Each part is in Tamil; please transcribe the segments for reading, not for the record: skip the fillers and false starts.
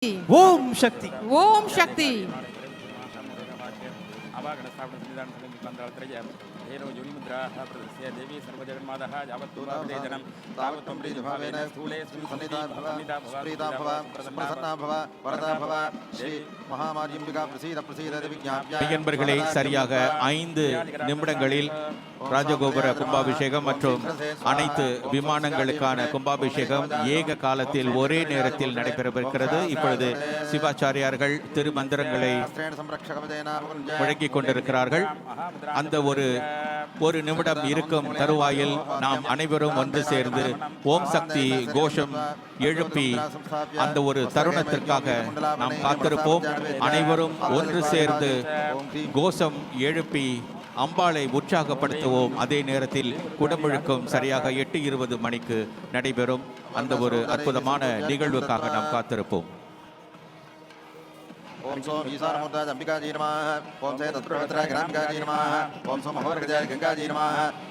ஓம் சக்தி ஓம் சக்தி देवी सर्वजगन्मातः यावत्तूर्वाभिदेजनं तावत्त्वं प्रीतिभावेन स्थूले सन्निधा भव प्रसन्ना भव वरदा भव श्री महामार्यम्बिका प्रसीद विज्ञाप्य என்பர்களே சரியாக 5 நிமிடங்களில் ராஜகோபுர கும்பாபிஷேகம் மற்றும் அனைத்து விமானங்களுக்கான கும்பாபிஷேகம் ஏக காலத்தில் ஒரே நேரத்தில் நடைபெறவிருக்கிறது. இப்பொழுது சிவாச்சாரியார்கள் திருமந்திரங்களை முழங்கிக் கொண்டிருக்கிறார்கள். அந்த ஒரு நிமிடம் இருக்கும் தருவாயில் நாம் அனைவரும் ஒன்று சேர்ந்து ஓம் சக்தி கோஷம் எழுப்பி அந்த ஒரு தருணத்திற்காக நாம் காத்திருப்போம். அனைவரும் ஒன்று சேர்ந்து கோஷம் எழுப்பி அம்பாளை உற்சாகப்படுத்துவோம். அதே நேரத்தில் குடமுழுக்கும் சரியாக 8:20 மணிக்கு நடைபெறும். அந்த ஒரு அற்புதமான நிகழ்வுக்காக நாம் காத்திருப்போம். ओम सोम ईशानमूर्ताय अंबिकाजी नमः। ओम से तत्प्रवत्राय ग्रामिकाजी नमः। ओम सोम महोदर्गजाय गंगाजी नमः।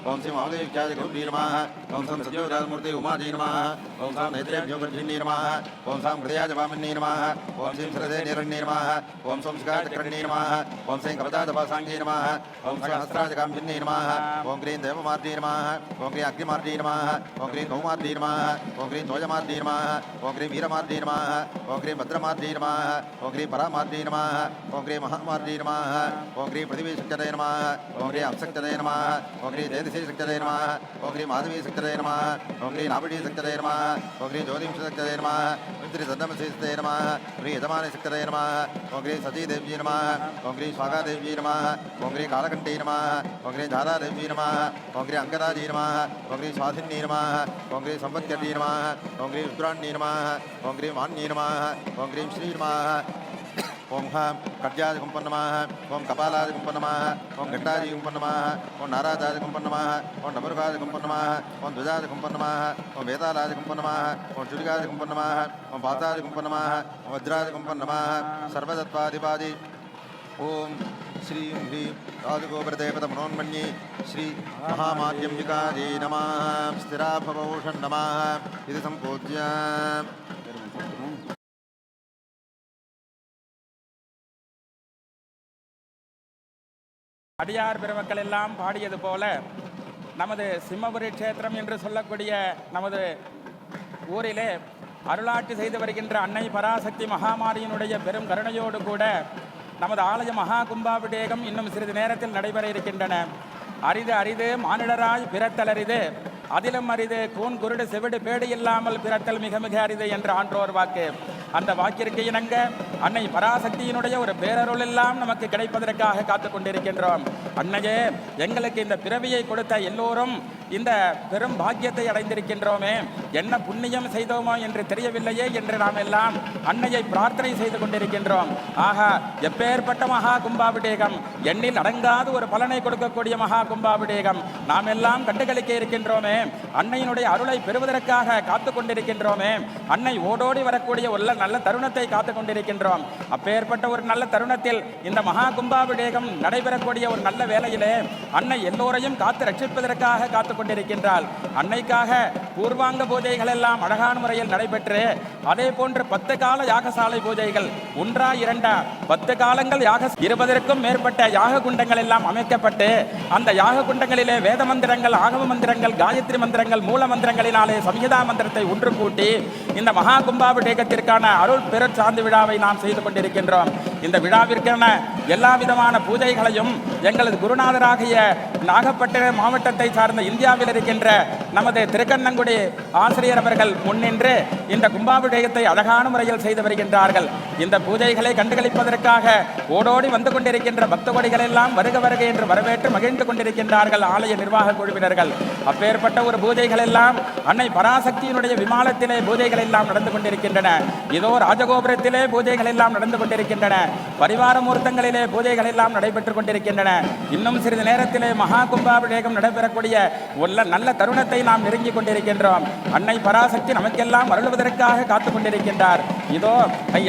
ओम श्री महादेव्याय गौरी नमः। ओम सोम सत्योजातमूर्ति उमाजी नमः। ओम सोम नेत्रेभ्यो गर्भिणी नमः। ओम सोम हृदयाय वामिनी नमः। ओम श्री हृदय निरण्ये नमः। ओम सोम शिखाचक्रण्ये नमः। ओम श्री कवचादपासाङ्गे नमः। ओम सहस्राजकाम्भिन्ये नमः। ओम ग्रीं देवमार्जी नमः। ओम ग्रीं अग्निमार्जी नमः। ओम ग्रीं गौमार्जी नमः। ओम ग्रीं ध्वजमार्जी नमः। ओम ग्रीं वीरमार्जी नमः। ओम ग्रीं भद्रमार्जी नमः। ओम ग्रीं परामार्जी नमः। ओम ग्रीं महामार्जी नमः। ओम ग्रीं पृथ्वीशक्तये नमः। ओम ग्रीं अपशक्तये नमः। ओम ग्रीं जयदिशक्तये नमः। ओम ग्रीं माधवीशक्तये नमः। ओम ग्रीं नाभिशक्तये नमः। ओम ग्रीं ज्योतिषक्तये नमः। ओम ग्रीं सद्मशक्तये नमः। ग्रीं यजमानशक्तये नमः। ओम ग्रीं सतीदेव्यै नमः। ओम ग्रीं स्वागादेव्यै नमः। ओम ग्रीं कालकण्ठी नमः। ओम ग्रीं झालादेव्यै नमः। ओम ग्रीं अंगदाजी नमः। ओम ग्रीं स्वाधिन्यै नमः। ओम ग्रीं संवत्कर्यै नमः। ओम ग्रीं रुद्राण्यै नमः। ओम ग्रीं वाण्यै नमः। ओम ग्रीं श्री नमः। ओम हम कड्याज कुंपन नमः। ओम कपालाज कुंपन नमः। ओम घट्टाजी कुंपन नमः। ओम नाराजाज कुंपन नमः। ओम डमरुकाज कुंपन नमः। ओम ध्वजाज कुंपन नमः। ओम वेदालाज कुंपन नमः। ओम चुरिकाज कुंपन नमः। ओम पाताज कुंपन नमः। ओम वज्राज कुंपन नमः। सर्वदत्वादिपादि ओम श्री ह्रीं राजगोपुरदेवता मनोन्मन्ये श्री महामार्यम्बिकाजी नमः। स्थिरा भवौषं नमः इति संपूज्य அடியார் பெருமக்கள் எல்லாம் பாடியது போல நமது சிம்மபுரி க்ஷேத்திரம் என்று சொல்லக்கூடிய நமது ஊரிலே அருளாட்சி செய்து வருகின்ற அன்னை பராசக்தி மகாமாரியினுடைய பெரும் கருணையோடு கூட நமது ஆலய மகா கும்பாபிஷேகம் இன்னும் சிறிது நேரத்தில் நடைபெற இருக்கின்றன. அரிது அரிது மானிடராய் பிறத்தல் அரிது, அதிலும் அரிது கூன் குருடு செவிடு பேடு இல்லாமல் பிறத்தல் மிக மிக அரிது என்ற ஆன்றோர் வாக்கு. அந்த வாக்கிற்கு இணங்க அன்னை பராசக்தியினுடைய ஒரு பேரருள் எல்லாம் நமக்கு கிடைப்பதற்காக காத்து கொண்டிருக்கின்றோம். அன்னையே, எங்களுக்கு இந்த பிறவியை கொடுத்த எல்லோரும் இந்த பெரும் பாக்கியத்தை அடைந்திருக்கின்றோமே, என்ன புண்ணியம் செய்தோமோ என்று தெரியவில்லையே என்று நாம் எல்லாம் அன்னையை பிரார்த்தனை செய்து கொண்டிருக்கின்றோம். ஆக எப்பேற்பட்ட மகா கும்பாபிஷேகம், எண்ணில் அடங்காத ஒரு பலனை கொடுக்கக்கூடிய மகா கும்பாபிஷேகம் நாம் எல்லாம் கண்டுகளிக்க இருக்கின்றோமே. அன்னையினுடைய அருளை பெறுவதற்காக காத்து கொண்டிருக்கின்றோமே. அன்னை ஓடோடி வரக்கூடிய ஒரு நல்ல தருணத்தை காத்து கொண்டிருக்கின்றோம். அப்பேற்பட்ட ஒரு நல்ல தருணத்தில் இந்த மகா கும்பாபிஷேகம் நடைபெறக்கூடிய ஒரு நல்ல வேளையிலே அன்னை எல்லோரையும் காத்து ரட்சிப்பதற்காக காத்து கொண்டிருக்கின்றாள். அன்னைக்காக பூர்வாங்க பூஜைகள் எல்லாம் அழகான முறையில் நடைபெற்று அதே போன்று 10 கால யாகசாலை பூஜைகள், 1 2 10 காலங்கள் 20க்கும் மேற்பட்ட யாக குண்டங்கள் எல்லாம் அமைக்கப்பட்டு அந்த யாக குண்டங்களிலே வேத மந்திரங்கள், ஆகம மந்திரங்கள், காயத்ரி மந்திரங்கள், மூல மந்திரங்களினாலே சம்ஹிதா மந்திரத்தை ஒன்று கூட்டி இந்த மகா கும்பாபிஷேகத்திற்கான அருள் பெருட் சார்ந்த விழாவை நாம் செய்து கொண்டிருக்கின்றோம். இந்த விழாவிற்கான எல்லா விதமான பூஜைகளையும் எங்களது குருநாதராகிய நாகப்பட்டினம் மாவட்டத்தை சார்ந்த இந்தியாவில் இருக்கின்ற நமது திருக்கண்ணங்குடி ஆசிரியர் அவர்கள் முன்னின்று இந்த கும்பாபிஷேகத்தை அழகான முறையில் செய்து வருகின்றார்கள். இந்த பூஜைகளை கண்டுகளிப்பதற்காக ஓடோடி வந்து கொண்டிருக்கின்ற பக்த கோடிகள் எல்லாம் வருக வருக என்று வரவேற்று மகிழ்ந்து கொண்டிருக்கின்றார்கள் ஆலய நிர்வாக குழுவினர்கள். அப்பேற்பட்ட ஒரு பூஜைகள் எல்லாம் அன்னை பராசக்தியினுடைய விமானத்திலே பூஜைகள் எல்லாம் நடந்து கொண்டிருக்கின்றன. இதோ ராஜகோபுரத்திலே பூஜைகள் எல்லாம் நடந்து கொண்டிருக்கின்றன. பரிவார மூர்த்தங்களிலே பூஜைகள் எல்லாம் நடைபெற்றுக் கொண்டிருக்கின்றன. இன்னும் சிறிது நேரத்திலே மகா கும்பாபிஷேகம் நடைபெறக்கூடிய ஒரு நல்ல தருணத்தை நாம் நெருங்கிக் கொண்டிருக்கின்றோம். அன்னை பராசக்தி நமக்கெல்லாம் அருள்வதற்காக காத்துக் கொண்டிருக்கின்றார். இதோ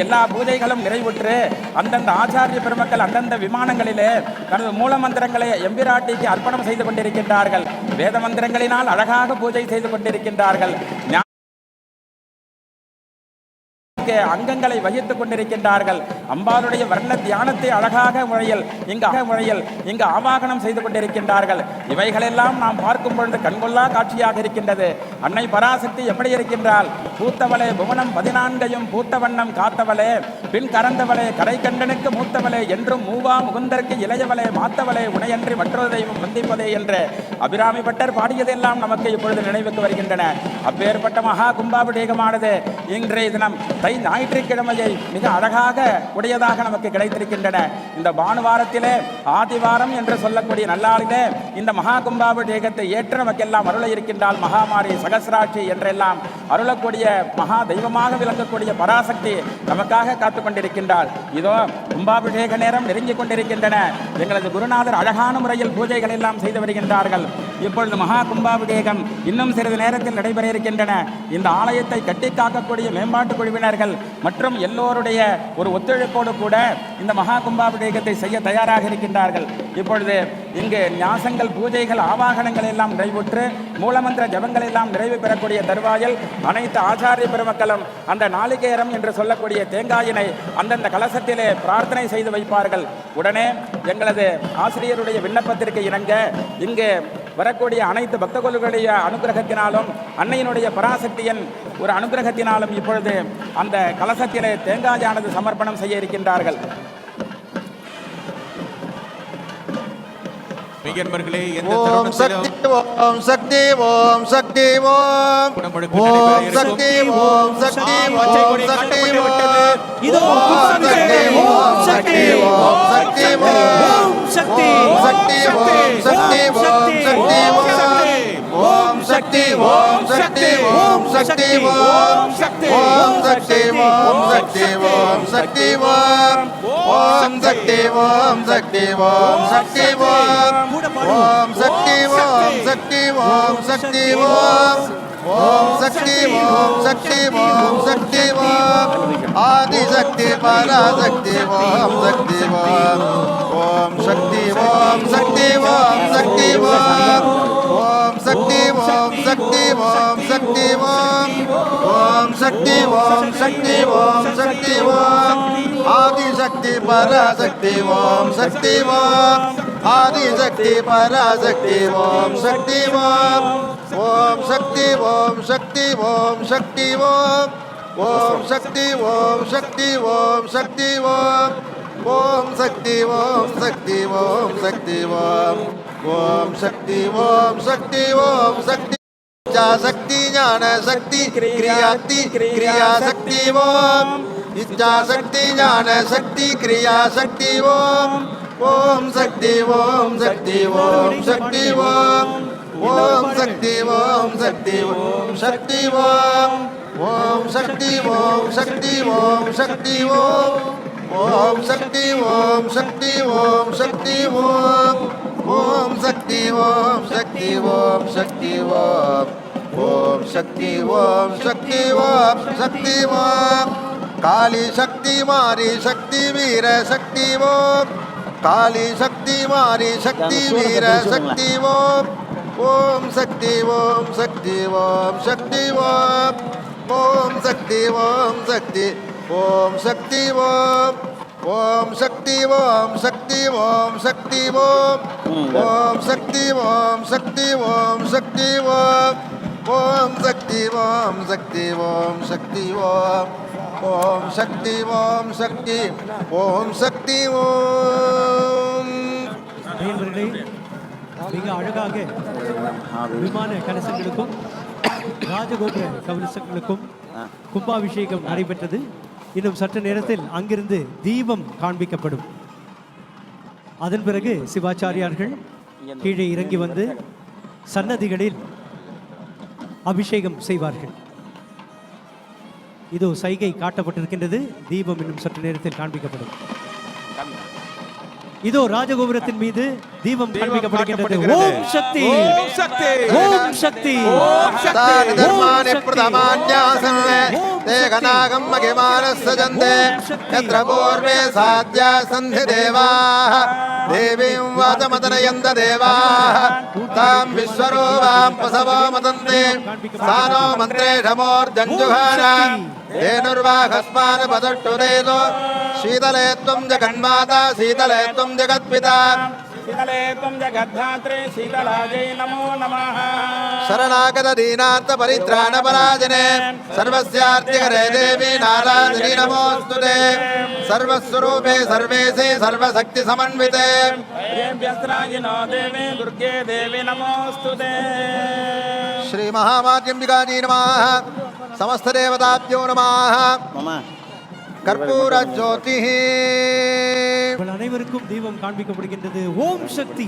எல்லா பூஜைகளும் நிறைவுற்று அந்தந்த ஆச்சாரிய பெருமக்கள் அந்தந்த விமானங்களிலே தனது மூல மந்திரங்களை எம்பிராட்டிக்கு அர்ப்பணம் செய்து கொண்டிருக்கின்றார்கள். வேத மந்திரங்களினால் அழகாக பூஜை செய்து கொண்டிருக்கின்றார்கள். அங்கங்களை வகித்துக் கொண்டிருக்கின்றார்கள். அம்பாளுடைய வர்ண தியானத்தை அழகாக முறையில் இங்கு ஆவாகனம் செய்து கொண்டிருக்கின்றார்கள். இவைகளெல்லாம் நாம் பார்க்கும் பொழுது கண்கொள்ளா காட்சியாக இருக்கின்றது. அன்னை பராசக்தி எப்படி இருக்கின்றால், பூத்தவளே புவனம் 14 பூத்த வண்ணம் காத்தவளே பின் கறந்தவளே கரை கண்டனுக்கு மூத்தவளே என்றும் மூவா முகுந்தற்கு இளையவளே மாத்தவளே உனையன்றி மற்றொரு தெய்வம் வந்திப்பதே என்று அபிராமி பட்டர் பாடியதெல்லாம் நமக்கு இப்பொழுது நினைவுக்கு வருகின்றன. அப்பேற்பட்ட மகா கும்பாபிஷேகமானது இன்றைய தினம் தை ஞாயிற்றுக்கிழமையை மிக அழகாக உடையதாக நமக்கு கிடைத்திருக்கின்றன. இந்த பானுவாரத்திலே ஆதிவாரம் என்று சொல்லக்கூடிய நல்லாளிலே இந்த மகா கும்பாபிஷேகத்தை ஏற்று நமக்கெல்லாம் அருள இருக்கின்றால் மகாமாரி சகசிராட்சி என்றெல்லாம் அருளக்கூடிய மகா தெய்வமாக விளங்கக்கூடிய பராசக்தி நமக்காக காத்து கொண்டிருக்கின்றார். இதோ கும்பாபிஷேக நேரம் நெருங்கிக் கொண்டிருக்கின்றன. எங்களது குருநாதர் அழகான முறையில் பூஜைகள் எல்லாம் செய்து வருகின்றார்கள். இப்பொழுது மகா கும்பாபிஷேகம் இன்னும் சிறிது நேரத்தில் நடைபெற இருக்கின்றன. இந்த ஆலயத்தை கட்டி காக்கக்கூடிய மேம்பாட்டு குழுவினர்கள் மற்றும் எல்லோருடைய ஒரு ஒத்துழைப்போடு கூட இந்த மகா கும்பாபிஷேகத்தை செய்ய தயாராக இருக்கின்றார்கள். இப்பொழுது இங்கு ஞாசங்கள் பூஜைகள் ஆவாகனங்கள் எல்லாம் நிறைவுற்று மூலமந்திர ஜபங்கள் எல்லாம் நிறைவு பெறக்கூடிய தருவாயில் அனைத்து ஆச்சாரிய பெருமக்களும் அந்த நாளிகேரம் என்று சொல்லக்கூடிய தேங்காயினை அந்தந்த கலசத்திலே பிரார்த்தனை செய்து வைப்பார்கள். உடனே எங்களது ஆசிரியருடைய விண்ணப்பத்திற்கு இணங்க இங்கு வரக்கூடிய அனைத்து பக்தர்களுடைய அனுகிரகத்தினாலும் அன்னையினுடைய பராசக்தியின் ஒரு அனுகிரகத்தினாலும் இப்பொழுது அந்த கலசத்திலே தேங்காயானது சமர்ப்பணம் செய்ய இருக்கின்றார்கள். ஓம் சக்தி ஓம் சக்தி ஓம் சக்தி ஓம் ஓம் சக்தி ஓம் சக்தி ஓம் சக்தி இதோ சக்தி ஓம் சக்தி ஓம் சக்தி ஓம் சக்தி சக்தி ஓம் சக்தி ஓம் சக்தி ஓம் சக்தி ஓம் சக்தி ஓம் சக்தி ஓம் சக்தி ஓம் சக்தி ஓம் சக்தி ஓம் சக்தி ஓம் ஓம் சக்தி ஓம் சக்தி ஓம் சக்தி ஓம் ஓம் சக்தி ஓம் சக்தி ஓம் சக்தி ஓம் ஓம் சக்தி ஓம் சக்தி ஓம் சக்தி ஓம் ஆதி சக்தி பராசக்தி ஓம் சக்தி ஓம் ஓம் சக்தி ஓம் சக்தி ஓம் சக்தி ஓம் ஓம் சக்தி ஓம் சக்தி ஓம் சக்தி ஓம் ஓம் சக்தி ஓம் சக்தி ஓம் சக்தி ஓம் ஆதி சக்தி பராசக்தி ஓம் சக்தி ஓம் ஆதி சக்தி பராசக்தி ஓம் சக்தி ஓம் ஓம் சக்தி ஓம் சக்தி ஓம் சக்தி ஓம் ஓம் சக்தி ஓம் சக்தி ஓம் சக்தி ஓம் ஓம் சக்தி ஓம் சக்தி ஓம் சக்தி ஓம் ஓம் சக்தி ஓம் சக்தி ஓம் சக்தி சக்தி ஞான சக்தி கிரியாத்தி கிரியா சக்தி ஓம் இச்சா சக்தி ஞான சக்தி கிரியா சக்தி ஓம் ஓம் சக்தி ஓம் சக்தி ஓம் சக்தி ஓம் ஓம் சக்தி ஓம் சக்தி ஓம் சக்தி ஓம் ஓம் சக்தி ஓம் சக்தி ஓம் சக்தி ஓம் ஓம் சக்தி ஓம் சக்தி ஓம் சக்தி ஓம் ஓம் சக்தி ஓம் சக்தி ஓம் சக்தி ஓம் ஓம் சக்தி ஓம் சக்தி ஓம் சக்தி ஓம் காளி சக்தி மாரி சக்தி வீர சக்தி ஓம் காளி சக்தி மாரி சக்தி வீர சக்தி ஓம் ஓம் சக்தி ஓம் சக்தி ஓம் சக்தி ஓம் ஓம் சக்தி ஓம் சக்தி ஓம் சக்தி ஓம் ஓம் சக்தி ஓம் சக்தி ஓம் சக்தி ஓம் ஓம் சக்தி ஓம் சக்தி ஓம் சக்தி ஓம் ஓம் சக்தி ஓம் சக்தி ஓம் சக்தி ஓம் ஓம் சக்தி ஓம் சக்தி ஓம் சக்தி ஓம். மிக அழகாக விமான கலசங்களுக்கும் ராஜகோபுர கலசங்களுக்கும் கும்பாபிஷேகம் நடைபெற்றது. இன்னும் சற்று நேரத்தில் அங்கிருந்து தீபம் காண்பிக்கப்படும். அதன் பிறகு சிவாச்சாரியார்கள் கீழே இறங்கி வந்து சன்னதிகளில் அபிஷேகம் செய்வார்கள். இதோ சைகை காட்டப்பட்டிருக்கின்றது. தீபம் இன்னும் சற்று நேரத்தில் காண்பிக்கப்படும். இதோ ராஜகோபுரத்தின் மீது தீபம் காண்பிக்கப்படுகின்றது. ஓம் சக்தி ஓம் சக்தி ஓம் சக்தி ஓம் சக்தி தர்மானி பிரதமான்யாசன்மே தேகநாகம் மகிமானஸ்ஸஜந்தே யத்ர பூர்வே சாத்யா சந்தி தேவாः தேவீம் வாதமதனயந்த தேவாः தாம் விஸ்வரூபாம் பசவோ மதந்தே சானோ மந்த்ரேஷமோர்ஜஞ்சுஹார धेनुर्वाहस्मान् पदष्टुरेदो शीतले त्वं जगन्माता शीतले त्वं जगत्पिता शीतले त्वं जगद्धात्रे शीतलायै नमो नमः शरणागत दीनार्थ परित्राण पराजने सर्वस्यार्थिकरे देवी नारायणी नमोस्तुते सर्वस्वरूपे सर्वेशे सर्वशक्ति समन्विते देव्यस्त्राजिनो देवी दुर्गे देवी नमोस्तुते श्री महामार्यम्बिकाजी नमः समस्त देवताभ्यो नमः कर्पूर ज्योति அனைவருக்கும் தீபம் காண்பிக்கப்படுகின்றது. ஓம் சக்தி.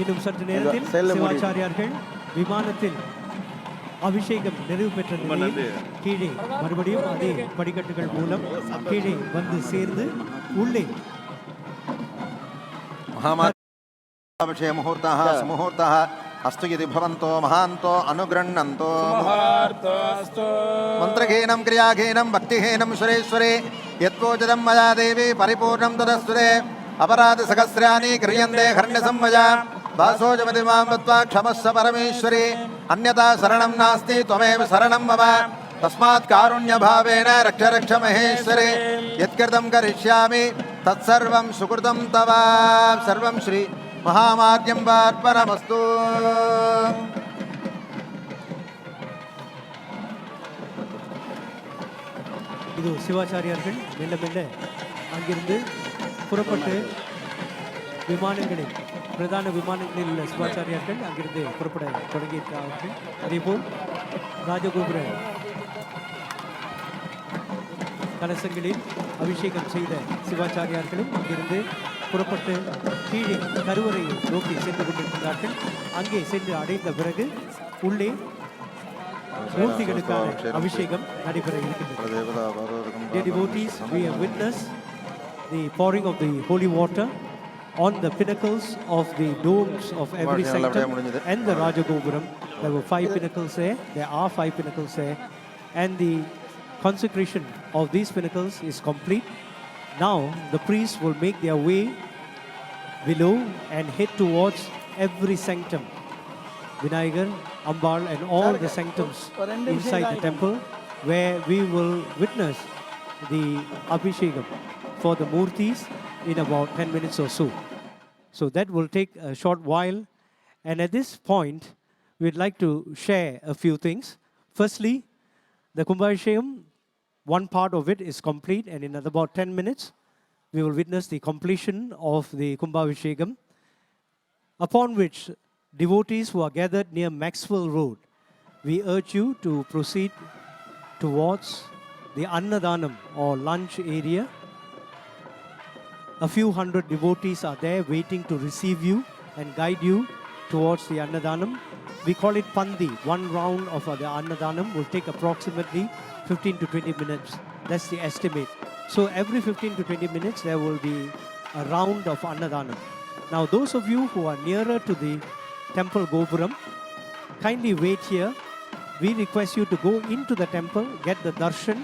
இன்னும் சற்று நேரத்தில் சிவாச்சாரியார்கள் விமானத்தில் அபிஷேகம் நிறைவு பெற்ற நிலையில் கீழே மறுபடியும் அதே படிக்கட்டுகள் மூலம் கீழே வந்து சேர்ந்து உள்ளே महामार्य मुहूर्तः सुमुहूर्तः अस्तु यदि भवन्तो महान्तो अनुगृह्णन्तो मन्त्रहीनं क्रियाहीनं भक्तिहीनं सुरेश्वरे यद्वोचितं मया देवी परिपूर्णं तदस्तुते अपराधसहस्राणि क्रियन्ते हर्ण्यसंवजा दासोऽजमति मां मत्वा क्षमस्व परमेश्वरी अन्यथा शरणं नास्ति त्वमेव शरणं मम तस्मात् कारुण्यभावेन रक्ष रक्ष महेश्वरे यत्कृतं करिष्यामि तत्सर्वं सुकृतं तव सर्वं श्री महामार्यम्बार्पणमस्तु இது சிவாச்சாரியார்கள் மெல்ல மெல்ல அங்கிருந்து புறப்பட்டு விமானங்களில் பிரதான விமானங்களில் உள்ள சிவாச்சாரியார்கள் அங்கிருந்து புறப்பட தொடங்கியிருக்கிறார்கள். அதேபோல் ராஜகோபுர கலசங்களில் அபிஷேகம் செய்த சிவாச்சாரியார்களும் அங்கிருந்து புறப்பட்டு கீழே கருவறையை நோக்கி சென்று கொண்டிருக்கிறார்கள். அங்கே சென்று அடைந்த பிறகு உள்ளே மூர்த்திகளுக்கான அபிஷேகம் நடைபெற இருக்கின்றது. Dear devotees, we have witnessed the pouring of the holy water on the pinnacles of the domes of every sanctum and the Rajagopuram. There were 5 pinnacles there. There are 5 pinnacles there. And the consecration of these pinnacles is complete. Now the priests will make their way below and head towards every sanctum. Vinayagar, Ambal and all the sanctums inside the temple where we will witness the Abhishekam for the Murtis in about 10 minutes or so. So that will take a short while, and at this point we'd like to share a few things. Firstly, the kumpaabisekam, one part of it is complete, and in about 10 minutes we will witness the completion of the kumpaabisekam, upon which devotees who are gathered near Maxwell Road, we urge you to proceed towards the Annadanam or lunch area. A few hundred devotees are there waiting to receive you and guide you towards the Annadanam. We call it Pandi. One round of the Annadanam will take approximately 15 to 20 minutes. That's the estimate. So every 15 to 20 minutes there will be a round of Annadanam. Now those of you who are nearer to the temple Gopuram, kindly wait here. We request you to go into the temple, get the darshan,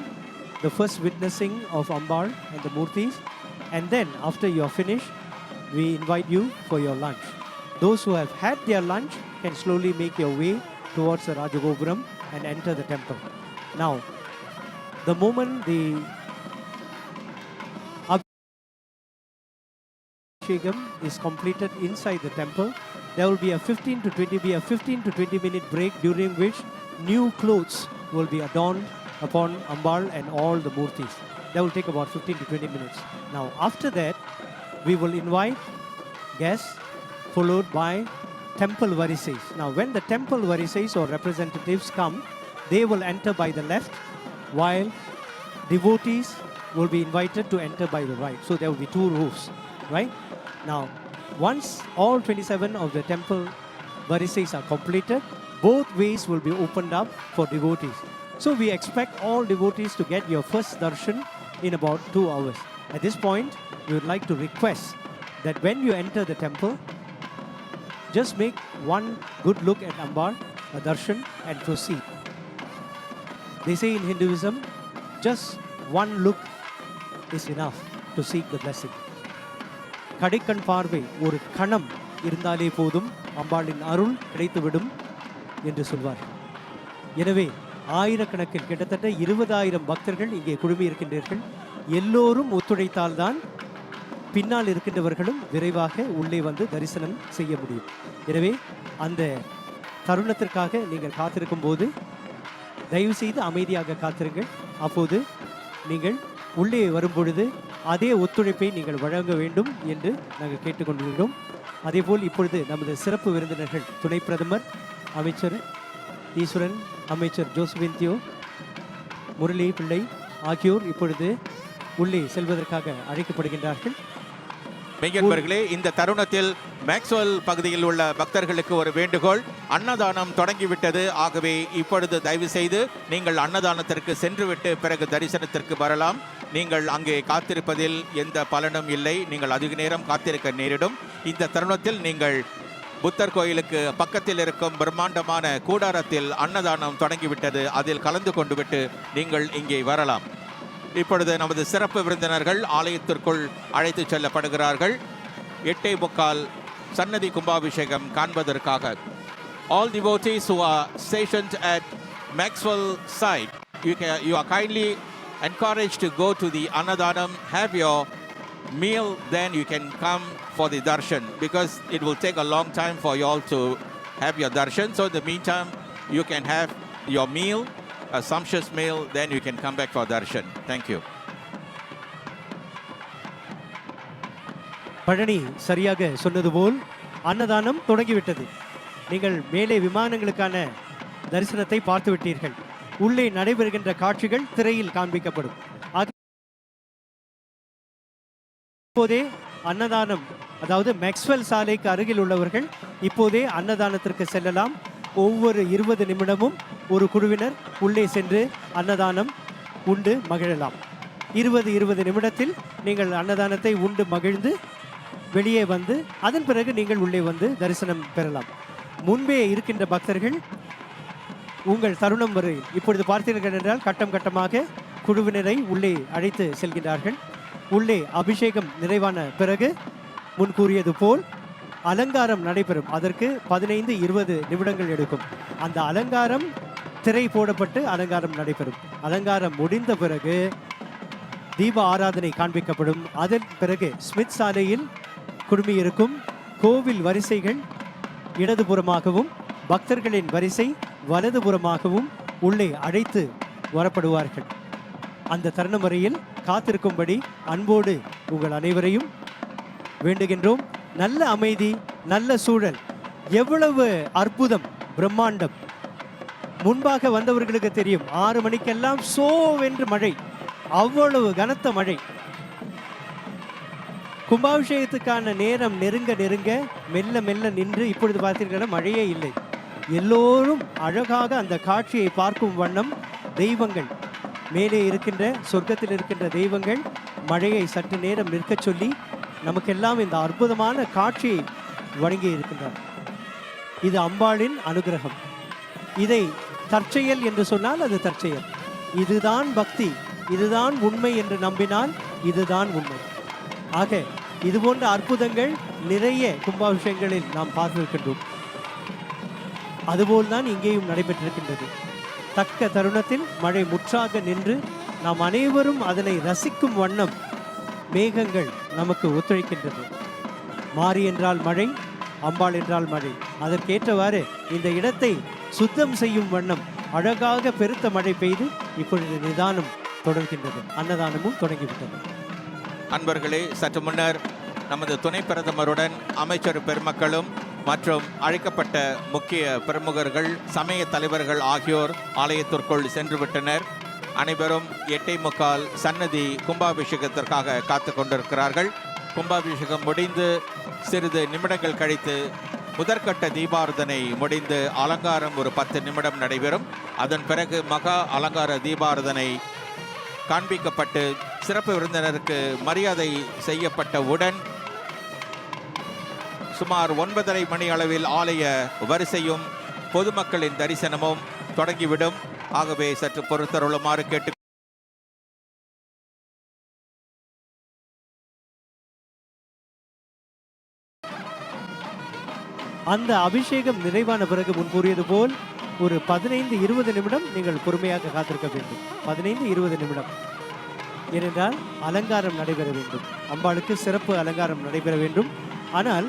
the first witnessing of Ambal and the Murtis, and then after you are finished, we invite you for your lunch. Those who have had their lunch can slowly make your way towards the Rajagopuram and enter the temple. Now, the moment the Abhishekam is completed inside the temple, there will be a 15 to 20 minute break, during which new clothes will be adorned upon Ambal and all the Murtis. That will take about 15 to 20 minutes. Now after that, we will invite guests followed by temple varises. Now when the temple varises or representatives come, they will enter by the left, while devotees will be invited to enter by the right. So there will be 2 rows, right? Now, once all 27 of the temple varises are completed, both ways will be opened up for devotees. So we expect all devotees to get your first darshan in about 2 hours. At this point, we would like to request that when you enter the temple, just make one good look at Ambal, a darshan, and proceed. They say in Hinduism, just one look is enough to seek the blessing. கடைக்கண் பார்வை, ஒரு கணம் இருந்தாலே போதும், அம்பாளின் அருள் கிடைத்துவிடும் என்று சொல்வார். எனவே ஆயிரக்கணக்கில் கிட்டத்தட்ட 20,000 பக்தர்கள் இங்கே குழுமி இருக்கின்றீர்கள். எல்லோரும் ஒத்துழைத்தால்தான் பின்னால் இருக்கின்றவர்களும் விரைவாக உள்ளே வந்து தரிசனம் செய்ய முடியும். எனவே அந்த தருணத்திற்காக நீங்கள் காத்திருக்கும் போது தயவு செய்து அமைதியாக காத்திருங்கள். அப்போது நீங்கள் உள்ளே வரும்பொழுது அதே ஒத்துழைப்பை நீங்கள் வழங்க வேண்டும் என்று நாங்கள் கேட்டுக்கொண்டிருக்கிறோம். அதேபோல் இப்பொழுது நமது சிறப்பு விருந்தினர்கள் துணை பிரதமர் அமைச்சர் ஈஸ்வரன், அமைச்சர் ஜோசபின் தியோ, முரளி பிள்ளை ஆகியோர் இப்பொழுது உள்ளே செல்வதற்காக அழைக்கப்படுகின்றார்கள். மெய்யன்பர்களே, இந்த தருணத்தில் மேக்ஸ்வெல் பகுதியில் உள்ள பக்தர்களுக்கு ஒரு வேண்டுகோள். அன்னதானம் தொடங்கிவிட்டது. ஆகவே இப்பொழுது தயவு செய்து நீங்கள் அன்னதானத்திற்கு சென்றுவிட்டு பிறகு தரிசனத்திற்கு வரலாம். நீங்கள் அங்கே காத்திருப்பதில் எந்த பலனும் இல்லை. நீங்கள் அதிக நேரம் காத்திருக்க நேரிடும். இந்த தருணத்தில் நீங்கள் புத்தர் கோயிலுக்கு பக்கத்தில் இருக்கும் பிரம்மாண்டமான கூடாரத்தில் அன்னதானம் தொடங்கிவிட்டது. அதில் கலந்து கொண்டு விட்டு நீங்கள் இங்கே வரலாம். இப்பொழுது நமது சிறப்பு விருந்தினர்கள் ஆலயத்திற்குள் அழைத்து செல்லப்படுகிறார்கள். 8:45 சன்னதி கும்பாபிஷேகம் காண்பதற்காக. All devotees who are stationed at Maxwell site, you are kindly encouraged to go to the Annadanam, have your meal, then you can come for the darshan, because it will take a long time for you all to have your darshan. So in the meantime, you can have your meal, a sumptuous meal, then you can come back for darshan. Thank you. Palani சரியாக சொன்னது போல் அன்னதானம் தொடங்கிவிட்டது. நீங்கள் மேலே விமானங்களுக்கான தரிசனத்தை பார்த்து விட்டீர்கள். உள்ளே நடைபெறுகின்ற காட்சிகள் திரையில் காண்பிக்கப்படும். இப்போதே அன்னதானம், அதாவது மேக்ஸ்வெல் சாலைக்கு அருகில் உள்ளவர்கள் இப்போதே அன்னதானத்திற்கு செல்லலாம். ஒவ்வொரு 20 நிமிடமும் ஒரு குழுவினர் உள்ளே சென்று அன்னதானம் உண்டு மகிழலாம். 20 நிமிடத்தில் நீங்கள் அன்னதானத்தை உண்டு மகிழ்ந்து வெளியே வந்து அதன் பிறகு நீங்கள் உள்ளே வந்து தரிசனம் பெறலாம். முன்பே இருக்கின்ற பக்தர்கள் உங்கள் தருணம் வரை இப்பொழுது பார்த்தீர்கள் என்றால் கட்டம் கட்டமாக குழுவினரை உள்ளே அழைத்து செல்கின்றார்கள். உள்ளே அபிஷேகம் நிறைவான பிறகு முன் கூறியது போல் அலங்காரம் நடைபெறும். அதற்கு 15-20 நிமிடங்கள் எடுக்கும். அந்த அலங்காரம் திரை போடப்பட்டு அலங்காரம் நடைபெறும். அலங்காரம் முடிந்த பிறகு தீப ஆராதனை காண்பிக்கப்படும். அதன் பிறகு ஸ்மித் சாலையில் குழுமியிருக்கும் கோவில் வரிசைகள் இடதுபுறமாகவும் பக்தர்களின் வரிசை வலதுபுறமாகவும் உள்ளே அழைத்து வரப்படுவார்கள். அந்த தருணம் வரையில் காத்திருக்கும்படி அன்போடு உங்கள் அனைவரையும் வேண்டுகின்றோம். நல்ல அமைதி, நல்ல சூழல், எவ்வளவு அற்புதம், பிரம்மாண்டம். முன்பாக வந்தவர்களுக்கு தெரியும், 6 மணிக்கெல்லாம் சோவென்று மழை, அவ்வளவு கனத்த மழை. கும்பாபிஷேகத்துக்கான நேரம் நெருங்க நெருங்க மெல்ல மெல்ல நின்று இப்பொழுது பார்த்தீர்கள் மழையே இல்லை. எல்லோரும் அழகாக அந்த காட்சியை பார்க்கும் வண்ணம் தெய்வங்கள், மேலே இருக்கின்ற சொர்க்கத்தில் இருக்கின்ற தெய்வங்கள் மழையை சற்று நேரம் நிற்கச் சொல்லி நமக்கெல்லாம் இந்த அற்புதமான காட்சியை வழங்கி இருக்கின்றார். இது அம்பாளின் அனுகிரகம். இதை தற்செயல் என்று சொன்னால் அது தற்செயல். இதுதான் பக்தி, இதுதான் உண்மை என்று நம்பினால் இதுதான் உண்மை. ஆக இதுபோன்ற அற்புதங்கள் நிறைய கும்பாபிஷேகங்களில் நாம் பார்த்திருக்கின்றோம். அதுபோல்தான் இங்கேயும் நடைபெற்றிருக்கின்றது. தக்க தருணத்தில் மழை முற்றாக நின்று நாம் அனைவரும் அதனை ரசிக்கும் வண்ணம் மேகங்கள் நமக்கு ஒத்துழைக்கின்றது. மாரி என்றால் மழை, அம்பாள் என்றால் மழை. அதற்கேற்றவாறு இந்த இடத்தை சுத்தம் செய்யும் வண்ணம் அழகாக பெருத்த மழை பெய்து இப்பொழுது நிதானம் தொடர்கின்றது. அன்னதானமும் தொடங்கிவிட்டது. அன்பர்களே, சற்று முன்னர் நமது துணை பிரதமருடன் அமைச்சர் பெருமக்களும் மற்றும் அழைக்கப்பட்ட முக்கிய பிரமுகர்கள், சமய தலைவர்கள் ஆகியோர் ஆலயத்திற்குள் சென்றுவிட்டனர். அனைவரும் 8:45 சன்னதி கும்பாபிஷேகத்திற்காக காத்து கொண்டிருக்கிறார்கள். கும்பாபிஷேகம் முடிந்து சிறிது நிமிடங்கள் கழித்து முதற்கட்ட தீபாராதனை முடிந்து அலங்காரம் ஒரு 10 நிமிடம் நடைபெறும். அதன் பிறகு மகா அலங்கார தீபாராதனை காண்பிக்கப்பட்டு சிறப்பு விருந்தினருக்கு மரியாதை செய்யப்பட்டவுடன் சுமார் 9:30 மணி அளவில் ஆலய வரிசையும் பொதுமக்களின் தரிசனமும் தொடங்கிவிடும். ஆகவே சற்று பொறுத்தருளுமாறு கேட்டு அந்த அபிஷேகம் நிறைவான பிறகு முன் கூறியது போல் ஒரு 15-20 நிமிடம் நீங்கள் பொறுமையாக காத்திருக்க வேண்டும். 15-20 நிமிடம். ஏனென்றால் அலங்காரம் நடைபெற வேண்டும். அம்பாளுக்கு சிறப்பு அலங்காரம் நடைபெற வேண்டும். ஆனால்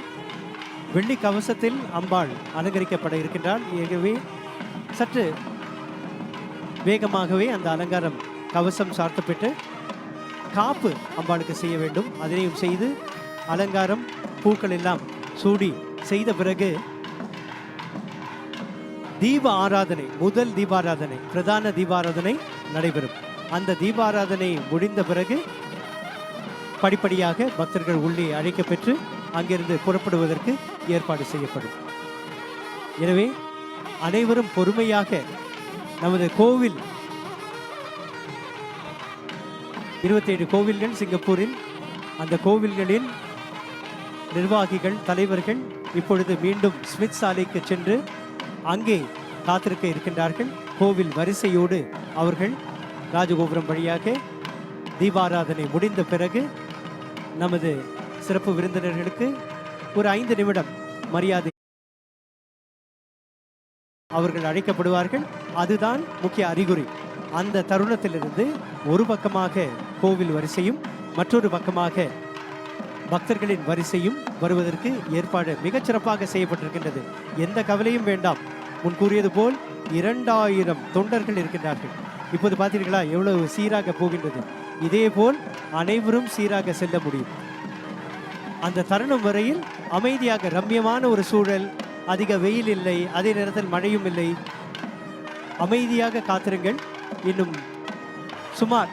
வெள்ளி கவசத்தில் அம்பாள் அலங்கரிக்கப்பட இருக்கின்றால், ஆகவே சற்று வேகமாகவே அந்த அலங்காரம் கவசம் சார்த்தப்பட்டு காப்பு அம்பாளுக்கு செய்ய வேண்டும். அதனையும் செய்து அலங்காரம் பூக்கள் எல்லாம் சூடி செய்த பிறகு தீப ஆராதனை, முதல் தீபாராதனை, பிரதான தீபாராதனை நடைபெறும். அந்த தீபாராதனை முடிந்த பிறகு படிப்படியாக பக்தர்கள் உள்ளே அழைக்கப்பெற்று அங்கிருந்து புறப்படுவதற்கு ஏற்பாடு செய்யப்படும். எனவே அனைவரும் பொறுமையாக நமது கோவில் 27 கோவில்கள் சிங்கப்பூரில், அந்த கோவில்களின் நிர்வாகிகள், தலைவர்கள் இப்பொழுது மீண்டும் ஸ்மித் சாலைக்கு சென்று அங்கே காத்திருக்க இருக்கின்றார்கள். கோவில் வரிசையோடு அவர்கள் ராஜகோபுரம் வழியாக தீபாராதனை முடிந்த பிறகு நமது சிறப்பு விருந்தினர்களுக்கு ஒரு 5 நிமிடம் மரியாதை அவர்கள் அழைக்கப்படுவார்கள். அதுதான் முக்கிய அறிகுறி. அந்த தருணத்திலிருந்து ஒரு பக்கமாக கோவில் வரிசையும் மற்றொரு பக்கமாக பக்தர்களின் வரிசையும் வருவதற்கு ஏற்பாடு மிகச்சிறப்பாக செய்யப்பட்டிருக்கின்றது. எந்த கவலையும் வேண்டாம். முன் கூறியது போல் 2000 தொண்டர்கள் இருக்கின்றார்கள். இப்போது பார்த்தீர்களா எவ்வளவு சீராக போகின்றது. இதே போல் அனைவரும் சீராக செல்ல முடியும். அந்த தருணம் வரையில் அமைதியாக ரம்யமான ஒரு சூழல், அதிக வெயில் இல்லை, அதே நேரத்தில் மழையும் இல்லை. அமைதியாக காத்திருங்கள். இன்னும் சுமார்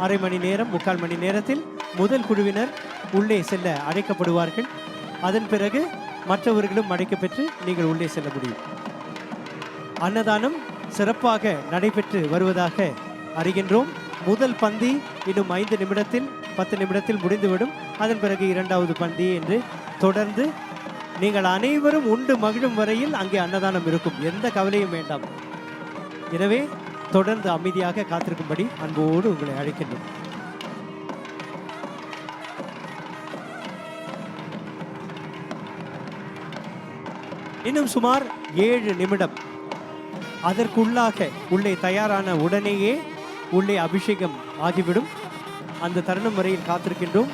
அரை மணி நேரம், 3/4 மணி நேரத்தில் முதல் குழுவினர் உள்ளே செல்ல அழைக்கப்படுவார்கள். அதன் பிறகு மற்றவர்களும் அழைக்கப்பெற்று நீங்கள் உள்ளே செல்ல முடியும். அன்னதானம் சிறப்பாக நடைபெற்று வருவதாக அறிகின்றோம். முதல் பந்தி இன்னும் 5 நிமிடத்தில் 10 நிமிடத்தில் முடிந்துவிடும். அதன் பிறகு 2வது பந்தி என்று தொடர்ந்து நீங்கள் அனைவரும் உண்டு மகிழும் வரையில் அங்கே அன்னதானம் இருக்கும். எந்த கவலையும் வேண்டாம். எனவே தொடர்ந்து அமைதியாக காத்திருக்கும்படி அன்போடு உங்களை அழைக்கின்றோம். இன்னும் சுமார் 7 நிமிடம். அதற்குள்ளாக உள்ளே தயாரான உடனேயே உள்ளே அபிஷேகம் ஆகிவிடும். அந்த தருணம் வரையில் காத்திருக்கின்றோம்.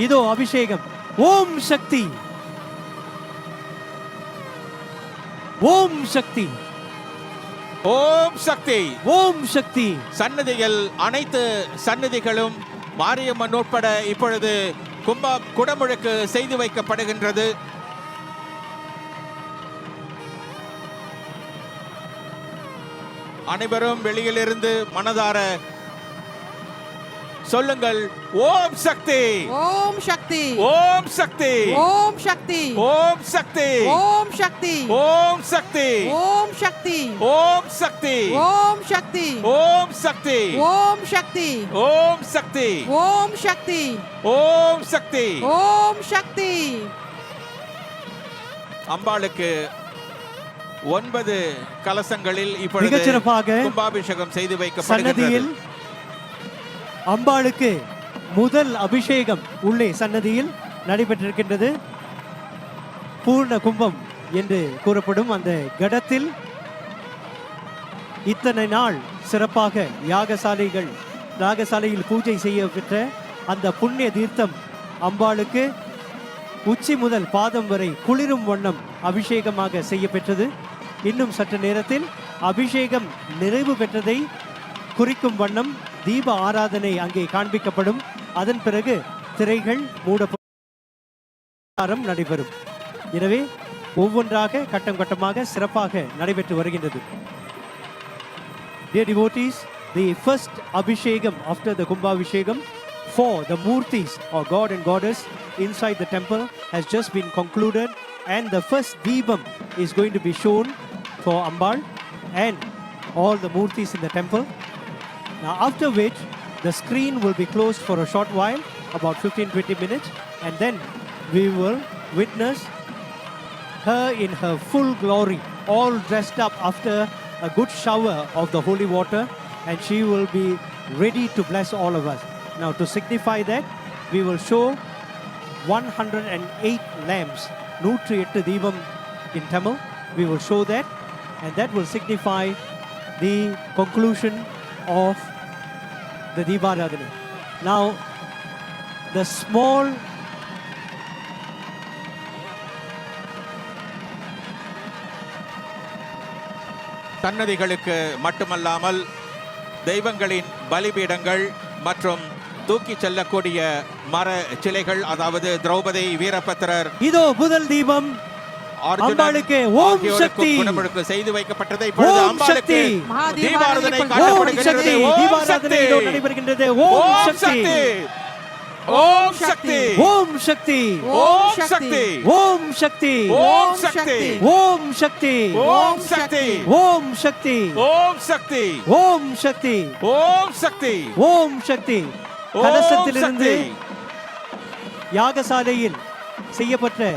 இதோ அபிஷேகம். ஓம் சக்தி, ஓம் சக்தி, ஓம் சக்தி, ஓம் சக்தி. சன்னதிகள், அனைத்து சன்னதிகளும் மாரியம்மன் உட்பட இப்பொழுது குடமுழுக்கு செய்து வைக்கப்படுகின்றது. அனைவரும் வெளியிலிருந்து மனதார சொல்லுங்கள். ஓம் சக்தி, ஓம் சக்தி, ஓம் சக்தி, ஓம் சக்தி, ஓம் சக்தி, ஓம் சக்தி, ஓம் சக்தி, ஓம் சக்தி, ஓம் சக்தி, ஓம் சக்தி, ஓம் சக்தி, ஓம் சக்தி, ஓம் சக்தி, ஓம் சக்தி, ஓம் சக்தி. ஓம் சக்தி. அம்பாளுக்கு 9 கலசங்களில் இப்பொழுது மிகச்சிறப்பாக கும்பாபிஷேகம் செய்து வைக்கப்படுகிறது. சன்னதியில் அம்பாளுக்கு முதல் அபிஷேகம் உள்ளே சன்னதியில் நடைபெற்றிருக்கின்றது. பூர்ண கும்பம் என்று கூறப்படும் அந்த கடத்தில் இத்தனை நாள் சிறப்பாக யாகசாலையில் பூஜை செய்யப்பெற்ற அந்த புண்ணிய தீர்த்தம் அம்பாளுக்கு உச்சி முதல் பாதம் வரை குளிரும் வண்ணம் அபிஷேகமாக செய்யப்பெற்றது. இன்னும் சற்று நேரத்தில் அபிஷேகம் நிறைவு பெற்றதை குறிக்கும் வண்ணம் தீப ஆராதனை அங்கே காண்பிக்கப்படும். அதன் பிறகு திரைகள் மூடப்படும் நடைபெறும். எனவே ஒவ்வொன்றாக கட்டம் கட்டமாக சிறப்பாக நடைபெற்று வருகின்றது. Dear devotees, the first abhishekam after the kumbhabhishekam for the murtis or god and goddess inside the temple has just been concluded, and the first deepam is going to be shown for Ambal and all the murtis in the temple. Now after which the screen will be closed for a short while, about 15-20 minutes, and then we will witness her in her full glory, all dressed up after a good shower of the holy water, and she will be ready to bless all of us. Now to signify that, we will show 108 lamps, 108 Deepam in Tamil. We will show that, and that will signify the conclusion of the Deeparadhana. Now, the small சன்னதிகளுக்கு மட்டுமல்லாமல் தெய்வங்களின் பலிபீடங்கள் மற்றும் தூக்கி செல்லக்கூடிய மர சிலைகள், அதாவது திரௌபதி, வீரபத்திரர், இதோ முதல் தீபம் அம்பாளுக்கு ஓம் சக்தி குணமுழுக்கு செய்து வைக்கப்பட்டதை இப்பொழுது அம்பாளுக்கு தீபாராதனை ஓம் காட்டப்படுகிறது. சக்தி தீபாராதனை இதோ நடைபெறுகின்றது. ஓம் சக்தி ஓம் சக்தி ஓம் சக்தி ஓம் சக்தி ஓம் சக்தி ஓம் சக்தி ஓம் சக்தி ஓம் சக்தி ஓம் சக்தி ஓம் சக்தி ஓம் சக்தி ஓம் சக்தி ஓம் சக்தி கலசத்திலிருந்து யாகசாலையில் செய்யப்பட்ட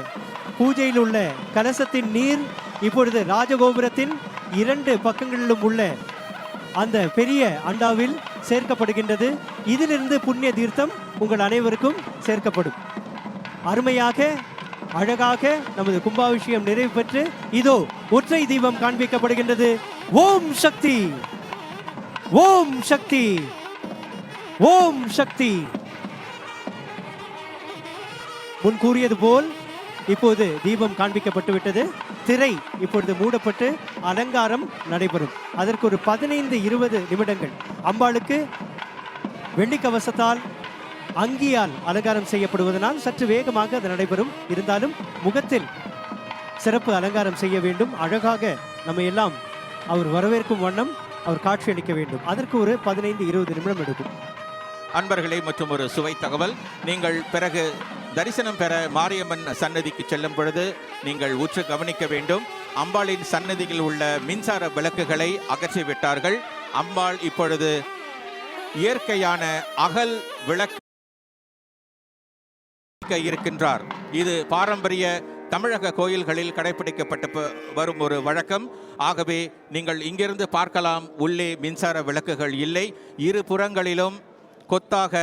பூஜையில் உள்ள கலசத்தின் நீர் இப்பொழுது ராஜகோபுரத்தின் 2 பக்கங்களிலும் உள்ள அந்த பெரிய அண்டாவில் சேர்க்கப்படுகின்றது. இதிலிருந்து புண்ணிய தீர்த்தம் உங்கள் அனைவருக்கும் சேர்க்கப்படும். அருமையாக அழகாக நமது கும்பாபிஷேகம் நிறைவு பெற்று இதோ ஒற்றை தீபம் காண்பிக்கப்படுகின்றது. ஓம் சக்தி ஓம் சக்தி ஓம் சக்தி. முன் கூறியது போல் இப்போது தீபம் காண்பிக்கப்பட்டு விட்டது. திரை இப்பொழுது மூடப்பட்டு அலங்காரம் நடைபெறும். அதற்கு ஒரு 15-20 நிமிடங்கள் அம்பாளுக்கு வெள்ளிக்கவசத்தால் அங்கியால் அலங்காரம் செய்யப்படுவதனால் சற்று வேகமாக அது நடைபெறும். இருந்தாலும் முகத்தில் சிறப்பு அலங்காரம் செய்ய வேண்டும். அழகாக நம்ம எல்லாம் அவர் வரவேற்கும் வண்ணம் அவர் காட்சியளிக்க வேண்டும். அதற்கு ஒரு 15-20 நிமிடம் எடுக்கும். அன்பர்களே, மற்றும் ஒரு சுவை தகவல். நீங்கள் பிறகு தரிசனம் பெற மாரியம்மன் சன்னதிக்கு செல்லும் பொழுது நீங்கள் உற்று கவனிக்க வேண்டும். அம்பாளின் சன்னதியில் உள்ள மின்சார விளக்குகளை அகற்றிவிட்டார்கள். அம்பாள் இப்பொழுது இயற்கையான அகல் விளக்கு இருக்கின்றார். இது பாரம்பரிய தமிழக கோயில்களில் கடைபிடிக்கப்பட்டு வரும் ஒரு வழக்கம். ஆகவே நீங்கள் இங்கிருந்து பார்க்கலாம், உள்ளே மின்சார விளக்குகள் இல்லை. இரு புறங்களிலும் கொத்தாக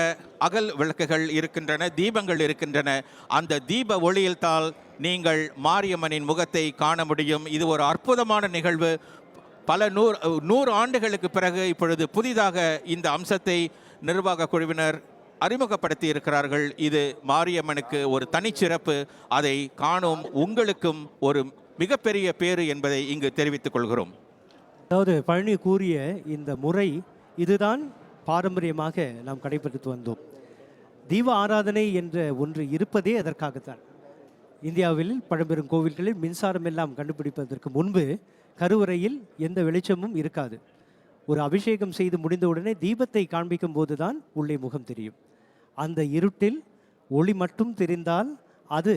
அகல் விளக்குகள் இருக்கின்றன, தீபங்கள் இருக்கின்றன. அந்த தீப ஒளியில்தான் நீங்கள் மாரியம்மனின் முகத்தை காண முடியும். இது ஒரு அற்புதமான நிகழ்வு. பல நூறு ஆண்டுகளுக்கு பிறகு இப்பொழுது புதிதாக இந்த அம்சத்தை நிர்வாக குழுவினர் அறிமுகப்படுத்தி இருக்கிறார்கள். இது மாரியம்மனுக்கு ஒரு தனிச்சிறப்பு. அதை காணும் உங்களுக்கும் ஒரு மிகப்பெரிய பேறு என்பதை இங்கு தெரிவித்துக் கொள்கிறோம். அதாவது பழனி கூறிய இந்த முறை இதுதான் பாரம்பரியமாக நாம் கடைபிடித்து வந்தோம். தீப ஆராதனை என்ற ஒன்று இருப்பதே அதற்காகத்தான். இந்தியாவில் பழம்பெரும் கோவில்களில் மின்சாரம் எல்லாம் கண்டுபிடிப்பதற்கு முன்பு கருவறையில் எந்த வெளிச்சமும் இருக்காது. ஒரு அபிஷேகம் செய்து முடிந்தவுடனே தீபத்தை காண்பிக்கும் போதுதான் உள்ளே முகம் தெரியும். அந்த இருட்டில் ஒளி மட்டும் தெரிந்தால் அது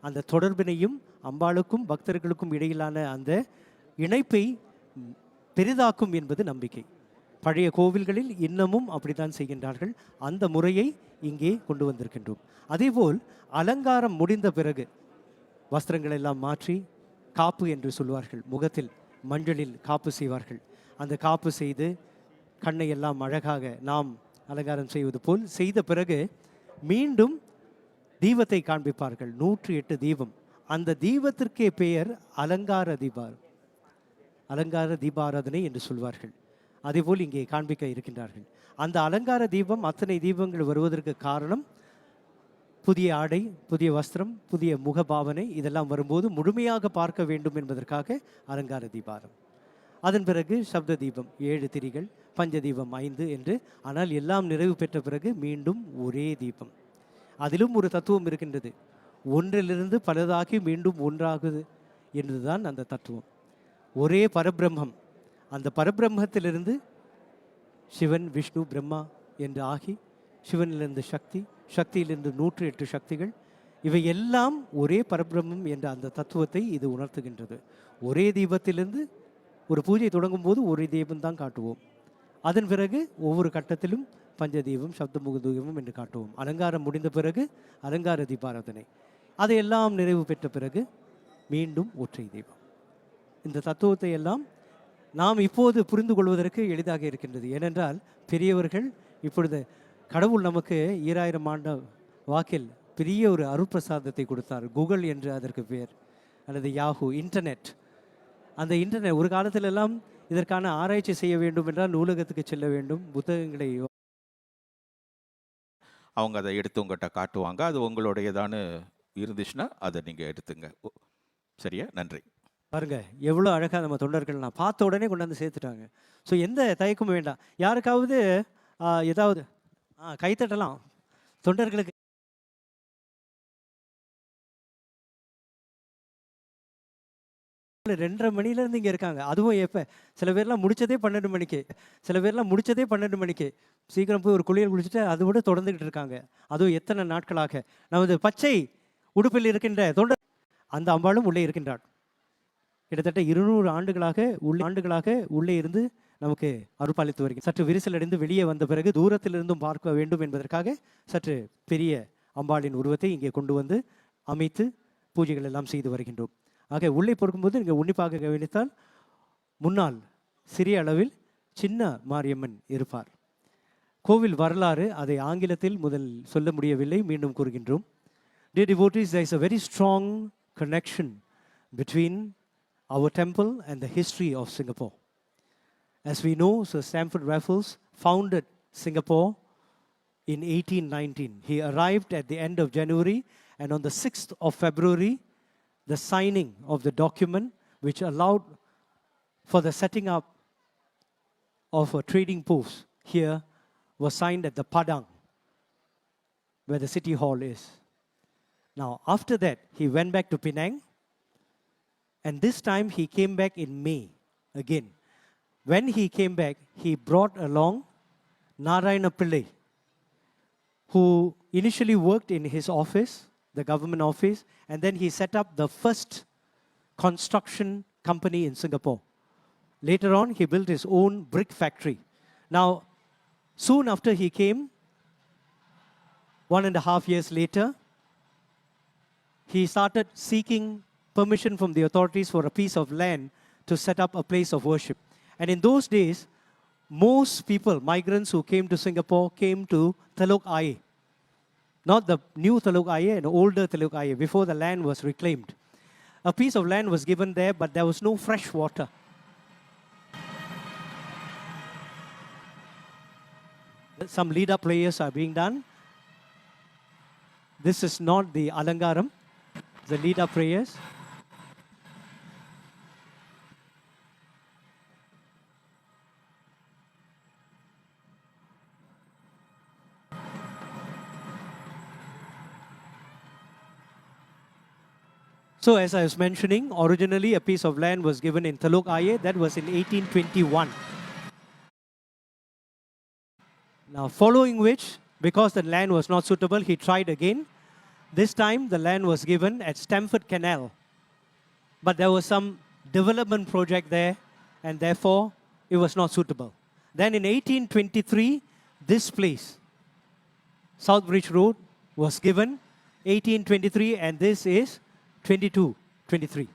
அந்த தொடர்பினையும் அம்பாளுக்கும் பக்தர்களுக்கும் இடையிலான அந்த இணைப்பை பெரிதாக்கும் என்பது நம்பிக்கை. பழைய கோவில்களில் இன்னமும் அப்படித்தான் செய்கின்றார்கள். அந்த முறையை இங்கே கொண்டு வந்திருக்கின்றோம். அதேபோல் அலங்காரம் முடிந்த பிறகு வஸ்திரங்கள் எல்லாம் மாற்றி காப்பு என்று சொல்வார்கள். முகத்தில் மஞ்சளில் காப்பு செய்வார்கள். அந்த காப்பு செய்து கண்ணை எல்லாம் அழகாக நாம் அலங்காரம் செய்வது போல் செய்த பிறகு மீண்டும் தீபத்தை காண்பிப்பார்கள். 108 தீபம். அந்த தீபத்திற்கே பெயர் அலங்கார தீபாராதனை என்று சொல்வார்கள். அதேபோல் இங்கே காண்பிக்க இருக்கின்றார்கள். அந்த அலங்கார தீபம், அத்தனை தீபங்கள் வருவதற்கு காரணம் புதிய ஆடை, புதிய வஸ்திரம், புதிய முகபாவனை இதெல்லாம் வரும்போது முழுமையாக பார்க்க வேண்டும் என்பதற்காக அலங்கார தீபாரம். அதன் பிறகு சப்த தீபம் 7 திரிகள், பஞ்ச தீபம் 5 என்று. ஆனால் எல்லாம் நிறைவு பெற்ற பிறகு மீண்டும் ஒரே தீபம். அதிலும் ஒரு தத்துவம் இருக்கின்றது. ஒன்றிலிருந்து பலதாகி மீண்டும் ஒன்றாகுது என்றுதான் அந்த தத்துவம். ஒரே பரபிரம்மம். அந்த பரபிரம்மத்திலிருந்து சிவன், விஷ்ணு, பிரம்மா என்று ஆகி, சிவனிலிருந்து சக்தி, சக்தியிலிருந்து 108 சக்திகள், இவை எல்லாம் ஒரே பரபிரம்மம் என்ற அந்த தத்துவத்தை இது உணர்த்துகின்றது. ஒரே தீபத்திலிருந்து ஒரு பூஜை தொடங்கும் போது ஒரே தீபம் தான் காட்டுவோம். அதன் பிறகு ஒவ்வொரு கட்டத்திலும் பஞ்ச தீபம், சப்தமுக தீபம் என்று காட்டுவோம். அலங்காரம் முடிந்த பிறகு அலங்கார தீபாராதனை. அதையெல்லாம் நிறைவு பெற்ற பிறகு மீண்டும் ஒற்றை தீபம். இந்த தத்துவத்தை எல்லாம் நாம் இப்போது புரிந்து கொள்வதற்கு எளிதாக இருக்கின்றது. ஏனென்றால் பெரியவர்கள் இப்பொழுது கடவுள் நமக்கு 2000 ஆண்டு வாக்கில் பெரிய ஒரு அருட்பிரசாதத்தை கொடுத்தார். கூகுள் என்று அதற்கு பெயர், அல்லது யாஹூ, இன்டர்நெட். அந்த இன்டர்நெட் ஒரு காலத்துல எல்லாம் இதற்கான ஆராய்ச்சி செய்ய வேண்டும் என்றால் நூலகத்துக்கு செல்ல வேண்டும், புத்தகங்களை அவங்க அதை எடுத்து உங்கள்கிட்ட காட்டுவாங்க. அது உங்களுடையதான்னு இருந்துச்சுன்னா அதை நீங்கள் எடுத்துங்க. சரியா? நன்றி. பாருங்க எவ்வளோ அழகாக நம்ம தொண்டர்கள் நான் பார்த்த உடனே கொண்டாந்து சேர்த்துட்டாங்க. ஸோ எந்த தயக்கமும் வேண்டாம். யாருக்காவது ஏதாவது கைத்தட்டலாம் தொண்டர்களுக்கு. 2:30 மணிலேருந்து இங்கே இருக்காங்க. அதுவும் எப்போ சில பேர்லாம் முடித்ததே 12 மணிக்கு சீக்கிரம் போய் ஒரு குளியல் குளிச்சுட்டு அது கூட தொடர்ந்துக்கிட்டு இருக்காங்க. அதுவும் எத்தனை நாட்களாக நமது பச்சை உடுப்பில் இருக்கின்ற தொண்டர் அந்த அம்பாளும் உள்ளே இருக்கின்றாள். கிட்டத்தட்ட 200 ஆண்டுகளாக உள்ளே இருந்து நமக்கு அருள்பாலித்து வருகிறது. சற்று விரிசலடைந்து வெளியே வந்த பிறகு தூரத்திலிருந்தும் பார்க்க வேண்டும் என்பதற்காக சற்று பெரிய அம்பாளின் உருவத்தை இங்கே கொண்டு வந்து அமைத்து பூஜைகள் எல்லாம் செய்து வருகின்றோம். ஆக உள்ளே பொறுக்கும்போது நீங்கள் உன்னிப்பாக கவனித்தால் முன்னால் சிறிய அளவில் சின்ன மாரியம்மன் இருப்பார். கோவில் வரலாறு அதை ஆங்கிலத்தில் முதல் சொல்ல முடியவில்லை, மீண்டும் கூறுகின்றோம். Dear devotees, there is a very strong connection between our temple and the history of Singapore. As we know, Sir Stamford Raffles founded Singapore in 1819. He arrived at the end of January, and on the 6th of February, the signing of the document which allowed for the setting up of a trading post here was signed at the Padang, where the city hall is. Now, after that, he went back to Penang, and this time he came back in May again. When he came back, he brought along Narayana Pillai, who initially worked in his office, the government office, and then he set up the first construction company in Singapore. Later on, he built his own brick factory. Now, soon after he came, 1.5 years later, he started seeking permission from the authorities for a piece of land to set up a place of worship. And in those days, most people, migrants who came to Singapore, came to Teluk Ayer. Not the new Teluk Ayer, an older Teluk Ayer, before the land was reclaimed. A piece of land was given there, but there was no fresh water. Some lead-up prayers are being done. This is not the Alangaram, the lead-up prayers. So as I was mentioning, originally a piece of land was given in Teluk Ayer. That was in 1821. Now following which, because the land was not suitable, he tried again. This time the land was given at Stamford Canal. But there was some development project there, and therefore it was not suitable. Then in 1823, this place, Southbridge Road, was given. 1823, and this is 23.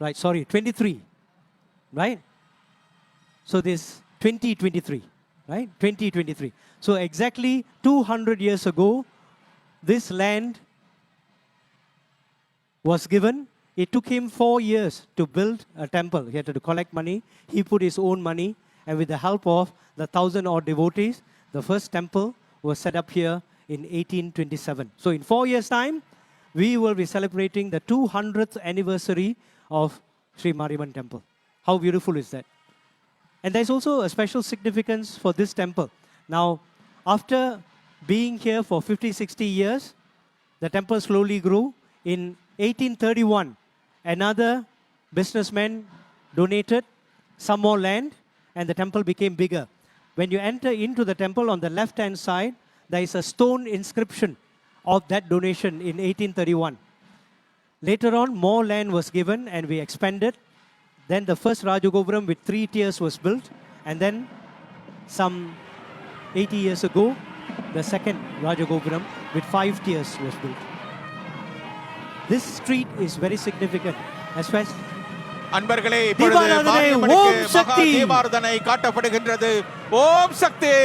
Right, sorry, 23. Right? So this 2023. Right? 2023. So exactly 200 years ago, this land was given. It took him 4 years to build a temple. He had to collect money. He put his own money, and with the help of the 1,000-odd devotees, the first temple was set up here in 1827. So in 4 years' time, we will be celebrating the 200th anniversary of Sri Mariyamman Temple. How beautiful is that? And there's also a special significance for this temple. Now, after being here for 50-60 years, the temple slowly grew. In 1831, another businessman donated some more land, and the temple became bigger. When you enter into the temple, on the left-hand side, there is a stone inscription of that donation in 1831. Later on, more land was given and we expanded. Then the first Rajagopuram with 3 tiers was built, and then some 80 years ago, the second Rajagopuram with 5 tiers was built. This street is very significant. As அன்பர்களே, இப்பொழுது மாரியம்மனுக்கு மகா தீபாராதனை காட்டப்படுகின்றது. ஓம் சக்தி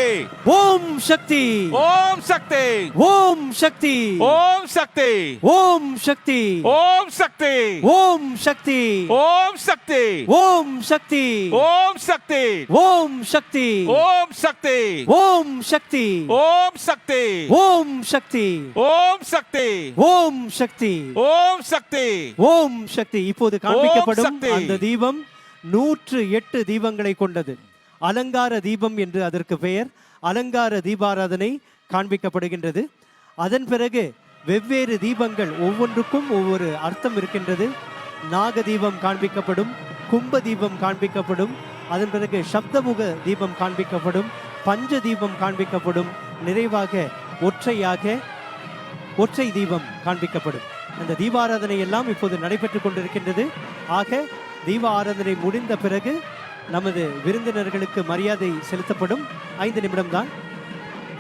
ஓம் சக்தி ஓம் சக்தி ஓம் சக்தி ஓம் சக்தி ஓம் சக்தி ஓம் சக்தி ஓம் சக்தி ஓம் சக்தி ஓம் சக்தி ஓம் சக்தி ஓம் சக்தி ஓம் சக்தி ஓம் சக்தி ஓம் சக்தி ஓம் சக்தி ஓம் சக்தி ஓம் சக்தி ஓம் சக்தி ஓம் சக்தி. இப்போது காண்பிக்கப்படும் சக்தி. அந்த தீபம் 108 தீபங்களை கொண்டது. அலங்கார தீபம் என்று அதற்கு பெயர். அலங்கார தீபாராதனை காண்பிக்கப்படுகின்றது. அதன் பிறகு வெவ்வேறு தீபங்கள் ஒவ்வொன்றுக்கும் ஒவ்வொரு அர்த்தம் இருக்கின்றது. நாக தீபம் காண்பிக்கப்படும், கும்ப தீபம் காண்பிக்கப்படும், அதன் பிறகு சப்தமுக தீபம் காண்பிக்கப்படும், பஞ்ச தீபம் காண்பிக்கப்படும், நிறைவாக ஒற்றை தீபம் காண்பிக்கப்படும். அந்த தீபாராதனை எல்லாம் இப்போது நடைபெற்றுக் கொண்டிருக்கின்றது. ஆக தீப ஆராதனை முடிந்த பிறகு நமது விருந்தினர்களுக்கு மரியாதை செலுத்தப்படும். 5 நிமிடம்தான்.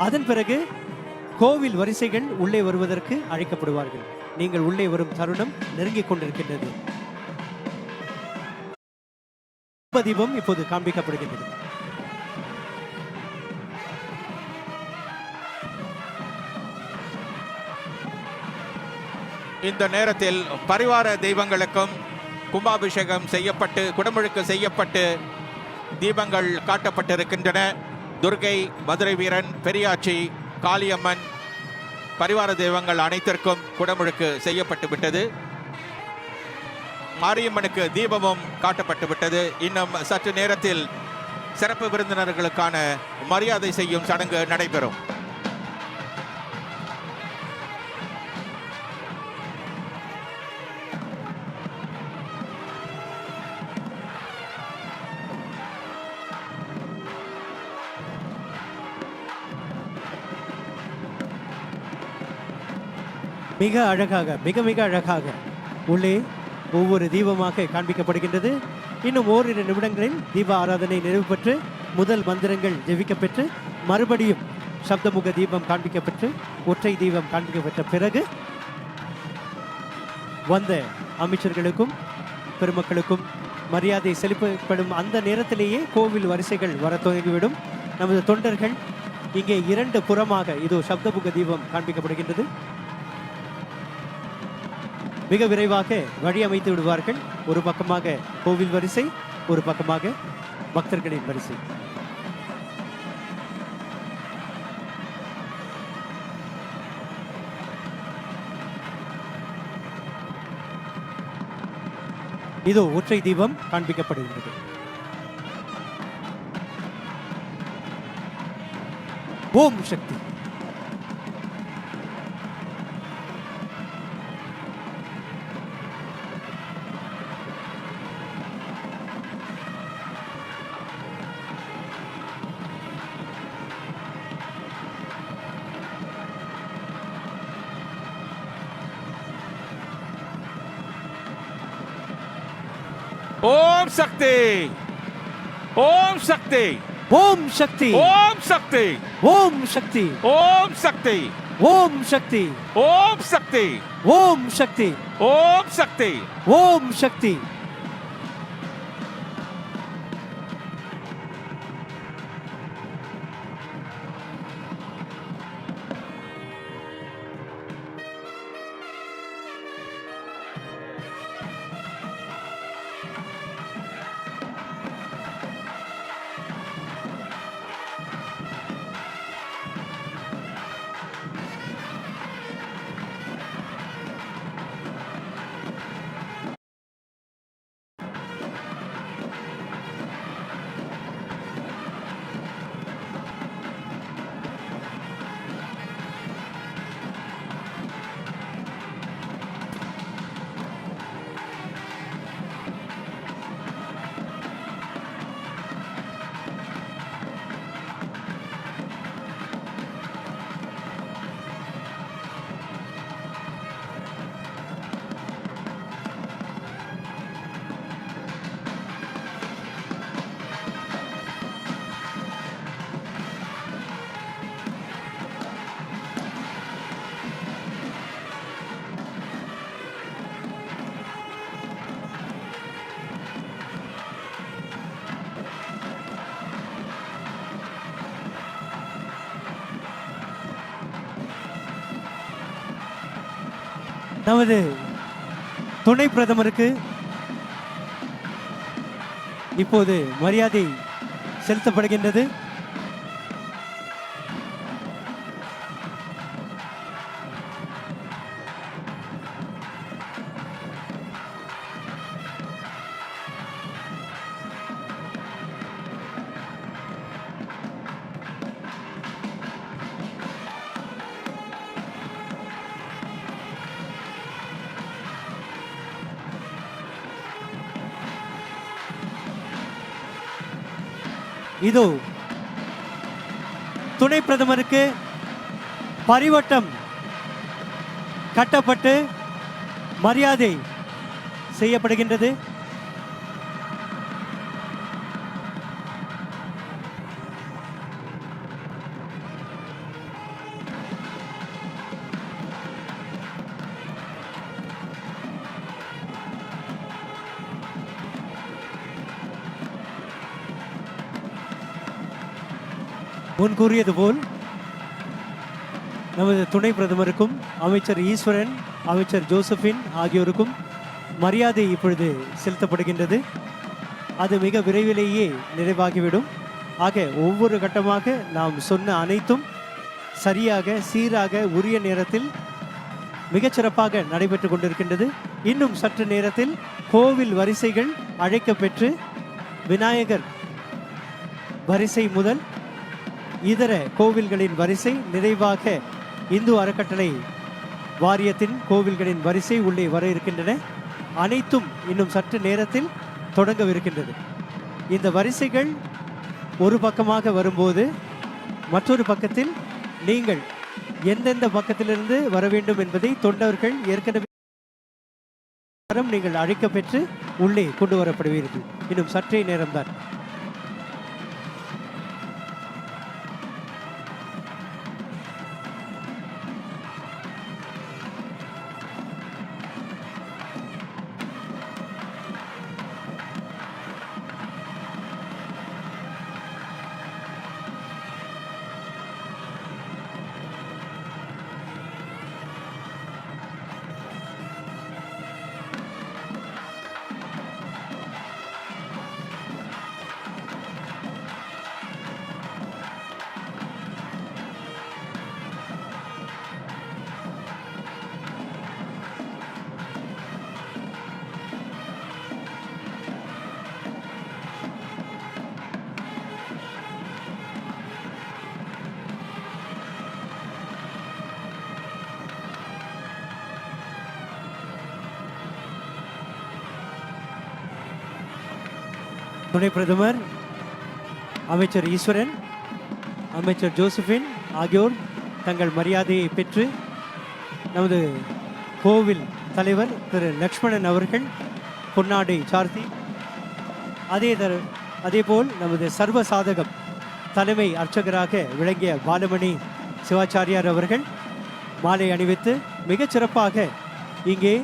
அதன் பிறகு கோவில் வரிசைகள் உள்ளே வருவதற்கு அழைக்கப்படுவார்கள். நீங்கள் உள்ளே வரும் தருணம் நெருங்கிக் கொண்டிருக்கின்றது. தீபம் இப்போது காண்பிக்கப்படுகின்றது. இந்த நேரத்தில் பரிவார தெய்வங்களுக்கும் கும்பாபிஷேகம் செய்யப்பட்டு குடமுழுக்கு செய்யப்பட்டு தீபங்கள் காட்டப்பட்டிருக்கின்றன. துர்கை, மதுரை வீரன், பெரியாச்சி, காளியம்மன் பரிவார தெய்வங்கள் அனைத்திற்கும் குடமுழுக்கு செய்யப்பட்டு விட்டது. மாரியம்மனுக்கு தீபமும் காட்டப்பட்டு விட்டது. இன்னும் சற்று நேரத்தில் சிறப்பு விருந்தினர்களுக்கான மரியாதை செய்யும் சடங்கு நடைபெறும். மிக அழகாக மிக அழகாக உள்ளே ஒவ்வொரு தீபமாக காண்பிக்கப்படுகின்றது. இன்னும் ஓரிரு நிமிடங்களில் தீப ஆராதனை நிறைவு பெற்று முதல் மந்திரங்கள் ஜெபிக்கப்பெற்று மறுபடியும் சப்தமுக தீபம் காண்பிக்கப்பட்டு ஒற்றை தீபம் காண்பிக்கப்பட்ட பிறகு வந்த அமைச்சர்களுக்கும் பெருமக்களுக்கும் மரியாதை செலுத்தப்படும். அந்த நேரத்திலேயே கோவில் வரிசைகள் வர துவங்கிவிடும். நமது தொண்டர்கள் இங்கே 2 புறமாக இதோ சப்தமுக தீபம் காண்பிக்கப்படுகின்றது. மிக விரைவாக வழி அமைத்து விடுவார்கள். ஒரு பக்கமாக கோவில் வரிசை, ஒரு பக்கமாக பக்தர்களின் வரிசை. இதோ ஒற்றை தீபம் காண்பிக்கப்படுகின்றது. ஓம் சக்தி. ஓம் சக்தி ஓம் சக்தி ஓம் சக்தி ஓம் சக்தி ஓம் சக்தி ஓம் சக்தி ஓம் சக்தி ஓம் சக்தி ஓம் சக்தி ஓம் சக்தி ஓம் சக்தி. நமது துணை பிரதமருக்கு இப்போது மரியாதை செலுத்தப்படுகின்றது. இதோ துணை பிரதமருக்கு பரிவட்டம் கட்டப்பட்டு மரியாதை செய்யப்படுகின்றது. முன் கூறியது போல் நமது துணை பிரதமருக்கும் அமைச்சர் ஈஸ்வரன், அமைச்சர் ஜோசபின் ஆகியோருக்கும் மரியாதை இப்பொழுது செலுத்தப்படுகின்றது. அது மிக விரைவிலேயே நிறைவாகிவிடும். ஆக ஒவ்வொரு கட்டமாக நாம் சொன்ன அனைத்தும் சரியாக, சீராக, உரிய நேரத்தில் மிகச்சிறப்பாக நடைபெற்று கொண்டிருக்கின்றது. இன்னும் சற்று நேரத்தில் கோவில் வரிசைகள் அழைக்கப்பெற்று விநாயகர் வரிசை முதல் இதர கோவில்களின் வரிசை நிறைவாக இந்து அறக்கட்டளை வாரியத்தின் கோவில்களின் வரிசை உள்ளே வர இருக்கின்றன. அனைத்தும் இன்னும் சற்று நேரத்தில் தொடங்கவிருக்கின்றது. இந்த வரிசைகள் ஒரு பக்கமாக வரும்போது மற்றொரு பக்கத்தில் நீங்கள் எந்தெந்த பக்கத்திலிருந்து வர வேண்டும் என்பதை தொண்டர்கள் ஏற்கனவே நீங்கள் அழைக்கப்பெற்று உள்ளே கொண்டு வரப்படுவீர்கள். இன்னும் சற்றே நேரம்தான். துணை பிரதமர் அமைச்சர் ஈஸ்வரன், அமைச்சர் ஜோசபின் ஆகியோர் தங்கள் மரியாதையை பெற்று நமது கோவில் தலைவர் திரு லக்ஷ்மணன் அவர்கள் பொன்னாடை சார்த்தி, அதேபோல் நமது சர்வ சாதகம் தலைமை அர்ச்சகராக விளங்கிய பாலமணி சிவாச்சாரியார் அவர்கள் மாலை அணிவித்து மிகச்சிறப்பாக இங்கே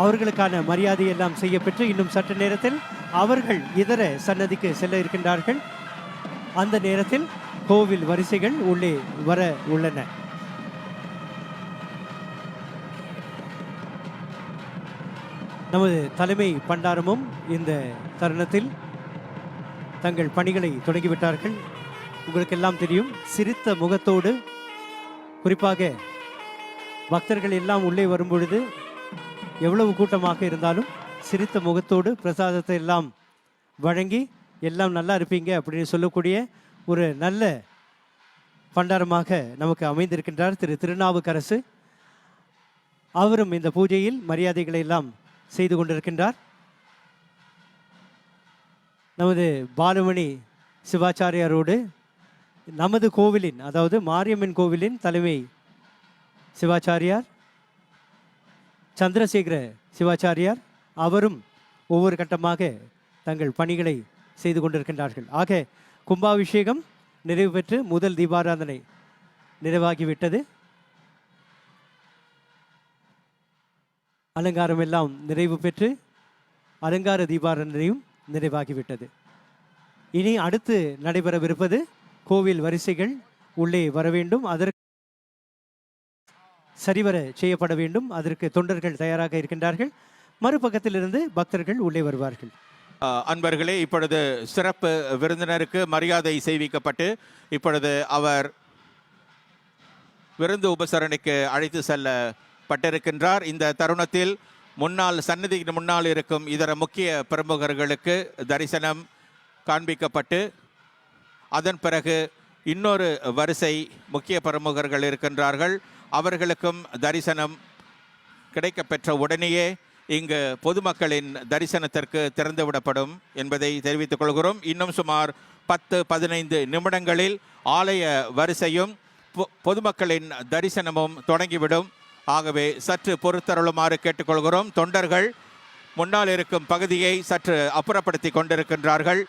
அவர்களுக்கான மரியாதை எல்லாம் செய்யப்பெற்று இன்னும் சற்று நேரத்தில் அவர்கள் இதர சன்னதிக்கு செல்ல இருக்கின்றார்கள். அந்த நேரத்தில் கோவில் வரிசைகள் உள்ளே வர உள்ளன. நமது தலைமை பண்டாரமும் இந்த தருணத்தில் தங்கள் பணிகளை தொடங்கிவிட்டார்கள். உங்களுக்கெல்லாம் தெரியும், சிரித்த முகத்தோடு, குறிப்பாக பக்தர்கள் எல்லாம் உள்ளே வரும்பொழுது எவ்வளவு கூட்டமாக இருந்தாலும் சிரித்த முகத்தோடு பிரசாதத்தை எல்லாம் வழங்கி எல்லாம் நல்லா இருப்பீங்க அப்படின்னு சொல்லக்கூடிய ஒரு நல்ல பண்டாரமாக நமக்கு அமைந்திருக்கின்றார் திரு திருநாவுக்கரசு. அவரும் இந்த பூஜையில் மரியாதைகளை எல்லாம் செய்து கொண்டிருக்கின்றார். நமது பாலுமணி சிவாச்சாரியாரோடு நமது கோவிலின், அதாவது மாரியம்மன் கோவிலின் தலைமை சிவாச்சாரியார் சந்திரசேகர சிவாச்சாரியார் அவரும் ஒவ்வொரு கட்டமாக தங்கள் பணிகளை செய்து கொண்டிருக்கின்றார்கள். ஆக கும்பாபிஷேகம் நிறைவு பெற்று முதல் தீபாராதனை நிறைவாகிவிட்டது. அலங்காரம் எல்லாம் நிறைவு பெற்று அலங்கார தீபாராதனையும் நிறைவாகிவிட்டது. இனி அடுத்து நடைபெறவிருப்பது கோவில் வரிசைகள் உள்ளே வர வேண்டும். அதற்கு சரிவர செய்யப்பட வேண்டும். அதற்கு தொண்டர்கள் தயாராக இருக்கின்றார்கள். மறுபக்கத்திலிருந்து பக்தர்கள் உள்ளே வருவார்கள். அன்பர்களே, இப்பொழுது சிறப்பு விருந்தினருக்கு மரியாதை செய்விக்கப்பட்டு இப்பொழுது அவர் விருந்து உபசரணைக்கு அழைத்து செல்லப்பட்டிருக்கின்றார். இந்த தருணத்தில் சன்னதிக்கு முன்னால் இருக்கும் இதர முக்கிய பிரமுகர்களுக்கு தரிசனம் காண்பிக்கப்பட்டு அதன் பிறகு இன்னொரு வரிசை முக்கிய பிரமுகர்கள் இருக்கின்றார்கள். அவர்களுக்கும் தரிசனம் கிடைக்கப்பெற்ற உடனேயே இங்கு பொதுமக்களின் தரிசனத்திற்கு திறந்துவிடப்படும் என்பதை தெரிவித்துக் கொள்கிறோம். இன்னும் சுமார் 10-15 நிமிடங்களில் ஆலய வரிசையும் பொதுமக்களின் தரிசனமும் தொடங்கிவிடும். ஆகவே சற்று பொறுத்தருளுமாறு கேட்டுக்கொள்கிறோம். தொண்டர்கள் முன்னால் இருக்கும் பகுதியை சற்று அப்புறப்படுத்தி கொண்டிருக்கின்றார்கள்.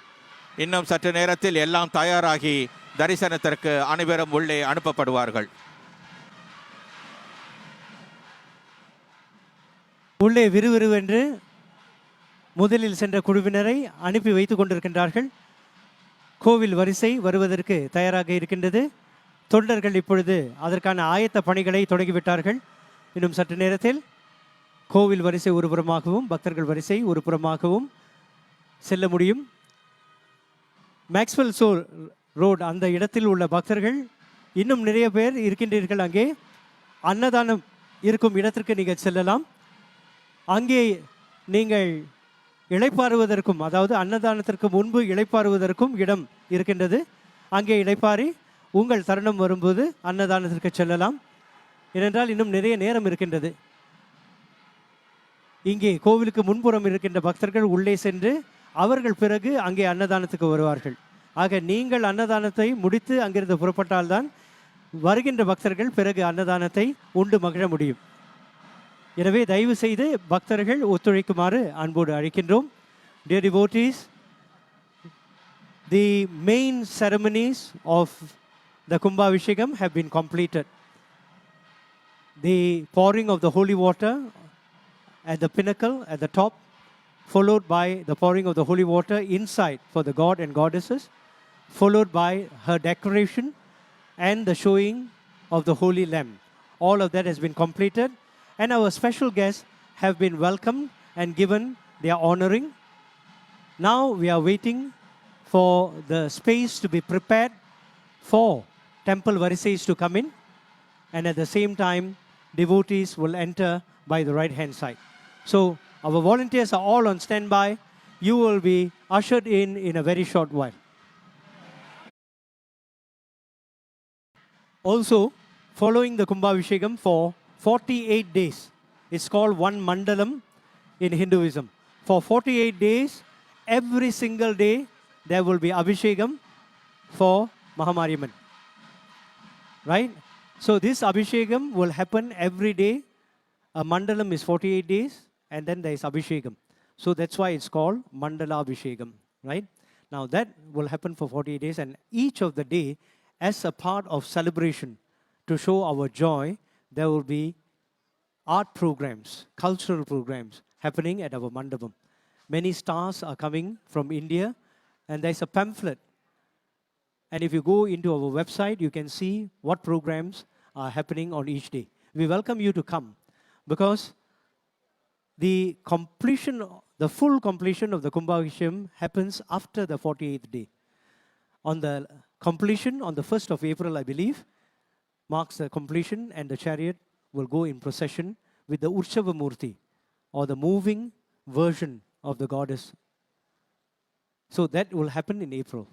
இன்னும் சற்று நேரத்தில் எல்லாம் தயாராகி தரிசனத்திற்கு அனைவரும் உள்ளே அனுப்பப்படுவார்கள். உள்ளே விறுவிறுவென்று முதலில் சென்ற குழுவினரை அனுப்பி வைத்து கொண்டிருக்கின்றார்கள். கோவில் வரிசை வருவதற்கு தயாராக இருக்கின்றது. தொண்டர்கள் இப்பொழுது அதற்கான ஆயத்த பணிகளை தொடங்கிவிட்டார்கள். இன்னும் சற்று நேரத்தில் கோவில் வரிசை ஒரு புறமாகவும் பக்தர்கள் வரிசை ஒரு புறமாகவும் செல்ல முடியும். மேக்ஸ்வெல் ரோடு அந்த இடத்தில் உள்ள பக்தர்கள் இன்னும் நிறைய பேர் இருக்கின்றீர்கள். அங்கே அன்னதானம் இருக்கும் இடத்திற்கு நீங்கள் செல்லலாம். அங்கே நீங்கள் இளைப்பாறுவதற்கும், அதாவது அன்னதானத்திற்கு முன்பு இளைப்பாறுவதற்கும் இடம் இருக்கின்றது. அங்கே இளைப்பாரி உங்கள் தருணம் வரும்போது அன்னதானத்திற்கு செல்லலாம். ஏனென்றால் இன்னும் நிறைய நேரம் இருக்கின்றது. இங்கே கோவிலுக்கு முன்புறம் இருக்கின்ற பக்தர்கள் உள்ளே சென்று அவர்கள் பிறகு அங்கே அன்னதானத்துக்கு வருவார்கள். ஆக நீங்கள் அன்னதானத்தை முடித்து அங்கிருந்து புறப்பட்டால்தான் வருகின்ற பக்தர்கள் பிறகு அன்னதானத்தை உண்டு மகிழ முடியும். எனவே தயவு செய்து பக்தர்கள் ஒத்துழைக்குமாறு அன்போடு அழைக்கின்றோம். Dear devotees, the main ceremonies of the kumpaabisekam have been completed. The pouring of the holy water at the pinnacle, at the top, followed by the pouring of the holy water inside for the god and goddesses, followed by her decoration and the showing of the holy lamb. All of that has been completed. And our special guests have been welcomed and given their honoring. Now we are waiting for the space to be prepared for temple varisays to come in. And at the same time, devotees will enter by the right hand side. So our volunteers are all on standby. You will be ushered in a very short while. Also, following the kumpaabisekam for 48 days. It's called one mandalam in Hinduism. For 48 days, every single day, there will be abhishekam for mariyamman. Right? So this abhishekam will happen every day. A mandalam is 48 days, and then there is abhishekam. So that's why it's called mandala abhishekam. Right? Now that will happen for 48 days, and each of the day, as a part of celebration to show our joy, there will be art programs, cultural programs happening at our mandapam. Many stars are coming from India, and there's a pamphlet. And if you go into our website, you can see what programs are happening on each day. We welcome you to come, because the full completion of the kumpaabisekam happens after the 48th day. On the completion, on the 1st of April, I believe, marks the completion, and the chariot will go in procession with the Urshava Murti, or the moving version of the goddess. So that will happen in April.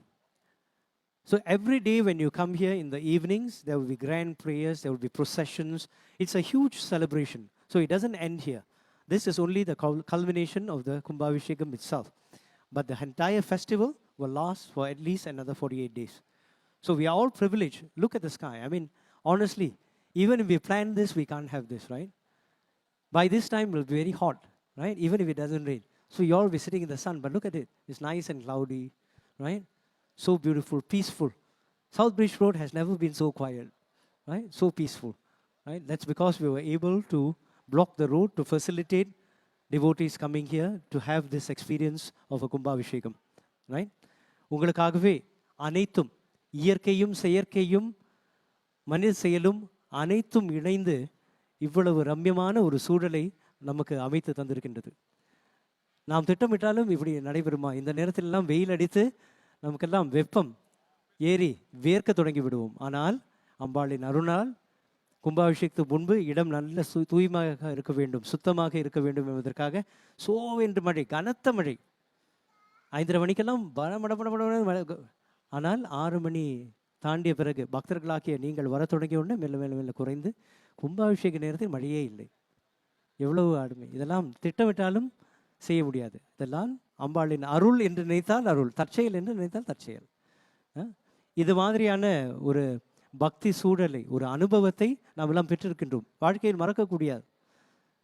So every day when you come here in the evenings, there will be grand prayers, there will be processions. It's a huge celebration. So it doesn't end here. This is only the culmination of the kumpaabisekam itself. But the entire festival will last for at least another 48 days. So we are all privileged. Look at the sky. I mean, honestly, even if we plan this, we can't have this, right? By this time, it will be very hot, right? Even if it doesn't rain. So you all will be sitting in the sun, but look at it. It's nice and cloudy, right? So beautiful, peaceful. South Bridge Road has never been so quiet, right? So peaceful, right? That's because we were able to block the road to facilitate devotees coming here to have this experience of a kumpaabisekam, right? உங்களுக்காகவே அனைத்தும் இயற்கையும் செயற்கையும் மனித செயலும் அனைத்தும் இணைந்து இவ்வளவு ரம்யமான ஒரு சூழலை நமக்கு அமைத்து தந்திருக்கின்றது. நாம் திட்டமிட்டாலும் இப்படி நடைபெறுமா? இந்த நேரத்திலெல்லாம் வெயில் அடித்து நமக்கெல்லாம் வெப்பம் ஏறி வேர்க்க தொடங்கி விடுவோம். ஆனால் அம்பாளின் அருளால் கும்பாபிஷேகத்துக்கு முன்பு இடம் நல்ல தூய்மையாக இருக்க வேண்டும், சுத்தமாக இருக்க வேண்டும் என்பதற்காக சோவென்று மழை, கனத்த மழை. 5:30 மணிக்கெல்லாம் மழை. ஆனால் 6 மணி தாண்டிய பிறகு பக்தர்களாகிய நீங்கள் வர தொடங்கிய உடனே மெல்ல மெல்ல மெல்ல குறைந்து கும்பாபிஷேக நேரத்தில் மழையே இல்லை. எவ்வளவு அருமை! இதெல்லாம் திட்டமிட்டாலும் செய்ய முடியாது. இதெல்லாம் அம்பாளின் அருள் என்று நினைத்தால் அருள், தற்செயல் என்று நினைத்தால் தற்செயல். இது மாதிரியான ஒரு பக்தி சூழலை, ஒரு அனுபவத்தை நாம் எல்லாம் பெற்றிருக்கின்றோம். வாழ்க்கையில் மறக்கக்கூடியது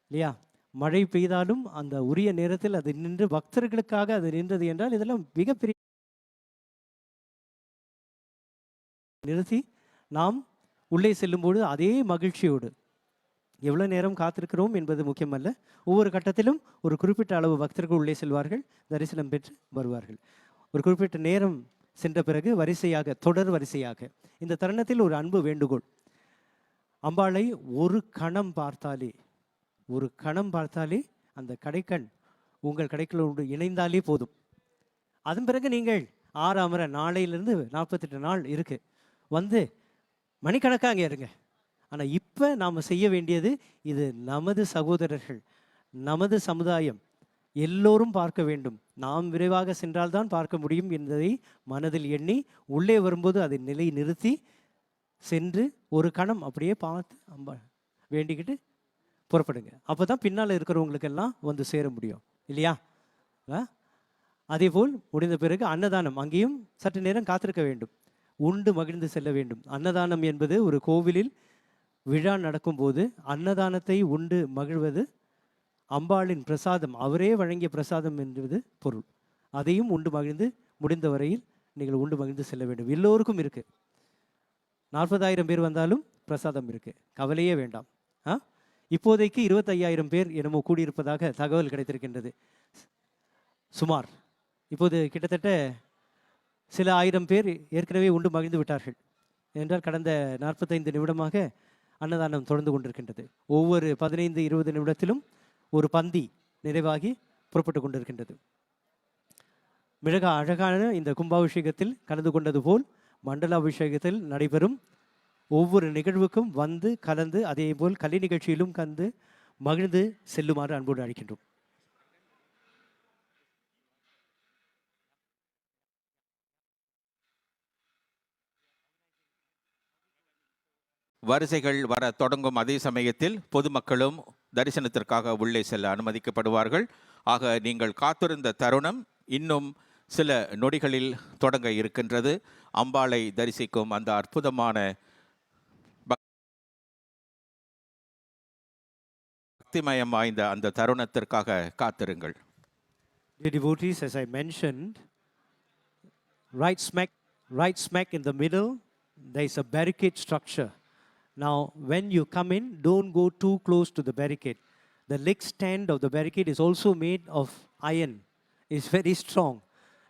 இல்லையா? மழை பெய்தாலும் அந்த உரிய நேரத்தில் அது நின்று பக்தர்களுக்காக அது நின்றது என்றால் இதெல்லாம் மிகப்பெரிய நிறுத்தி நாம் உள்ளே செல்லும்போது அதே மகிழ்ச்சியோடு எவ்வளோ நேரம் காத்திருக்கிறோம் என்பது முக்கியமல்ல. ஒவ்வொரு கட்டத்திலும் ஒரு குறிப்பிட்ட அளவு பக்தர்கள் உள்ளே செல்வார்கள், தரிசனம் பெற்று வருவார்கள். ஒரு குறிப்பிட்ட நேரம் சென்ற பிறகு வரிசையாக, தொடர் வரிசையாக. இந்த தருணத்தில் ஒரு அன்பு வேண்டுகோள். அம்பாளை ஒரு கணம் பார்த்தாலே அந்த கடைக்கண் உங்கள் கடைக்களோடு இணைந்தாலே போதும். அதன் பிறகு நீங்கள் ஆறாமற நாளையிலிருந்து 48 நாள் இருக்கு வந்து மணிக்கணக்காக அங்கே இருங்க. ஆனால் இப்போ நாம் செய்ய வேண்டியது, இது நமது சகோதரர்கள், நமது சமுதாயம், எல்லோரும் பார்க்க வேண்டும். நாம் விரைவாக சென்றால்தான் பார்க்க முடியும் என்பதை மனதில் எண்ணி உள்ளே வரும்போது அதை நிலை நிறுத்தி சென்று ஒரு கணம் அப்படியே பார்த்து அம்பா வேண்டிக்கிட்டு புறப்படுங்க. அப்போ தான் பின்னால் இருக்கிறவங்களுக்கெல்லாம் வந்து சேர முடியும் இல்லையா? அதேபோல் முடிந்த பிறகு அன்னதானம், அங்கேயும் சற்று நேரம் காத்திருக்க வேண்டும், உண்டு மகிழ்ந்து செல்ல வேண்டும். அன்னதானம் என்பது ஒரு கோவிலில் விழா நடக்கும்போது அன்னதானத்தை உண்டு மகிழ்வது அம்பாளின் பிரசாதம், அவரே வழங்கிய பிரசாதம் என்பது பொருள். அதையும் உண்டு மகிழ்ந்து முடிந்த வரையில் நீங்கள் உண்டு மகிழ்ந்து செல்ல வேண்டும். எல்லோருக்கும் இருக்கு. 40,000 பேர் வந்தாலும் பிரசாதம் இருக்கு, கவலையே வேண்டாம். இப்போதைக்கு 25,000 பேர் என்னமோ கூடியிருப்பதாக தகவல் கிடைத்திருக்கின்றது. சுமார் இப்போது கிட்டத்தட்ட சில 1000 பேர் ஏற்கனவே உண்டு மகிழ்ந்து விட்டார்கள் என்றால் கடந்த 45 நிமிடமாக அன்னதானம் தொடர்ந்து கொண்டிருக்கின்றது. ஒவ்வொரு 15-20 நிமிடத்திலும் ஒரு பந்தி நிறைவாகி புறப்பட்டு கொண்டிருக்கின்றது. மிக அழகான இந்த கும்பாபிஷேகத்தில் கலந்து கொண்டது போல் மண்டலாபிஷேகத்தில் நடைபெறும் ஒவ்வொரு நிகழ்வுக்கும் வந்து கலந்து, அதே போல் கலை நிகழ்ச்சியிலும் கலந்து மகிழ்ந்து செல்லுமாறு அன்போடு அழைக்கின்றோம். வரிசைகள் வர தொடங்கும் அதே சமயத்தில் பொதுமக்களும் தரிசனத்திற்காக உள்ளே செல்ல அனுமதிக்கப்படுவார்கள். ஆக நீங்கள் காத்திருந்த தருணம் இன்னும் சில நொடிகளில் தொடங்க இருக்கின்றது. அம்பாளை தரிசிக்கும் அந்த அற்புதமான பக்திமயம் வாய்ந்த அந்த தருணத்திற்காக காத்திருங்கள். Dear devotees, as I mentioned, right smack in the middle, there is a barricade structure. Now, when you come in, don't go too close to the barricade. The leg stand of the barricade is also made of iron. It's very strong.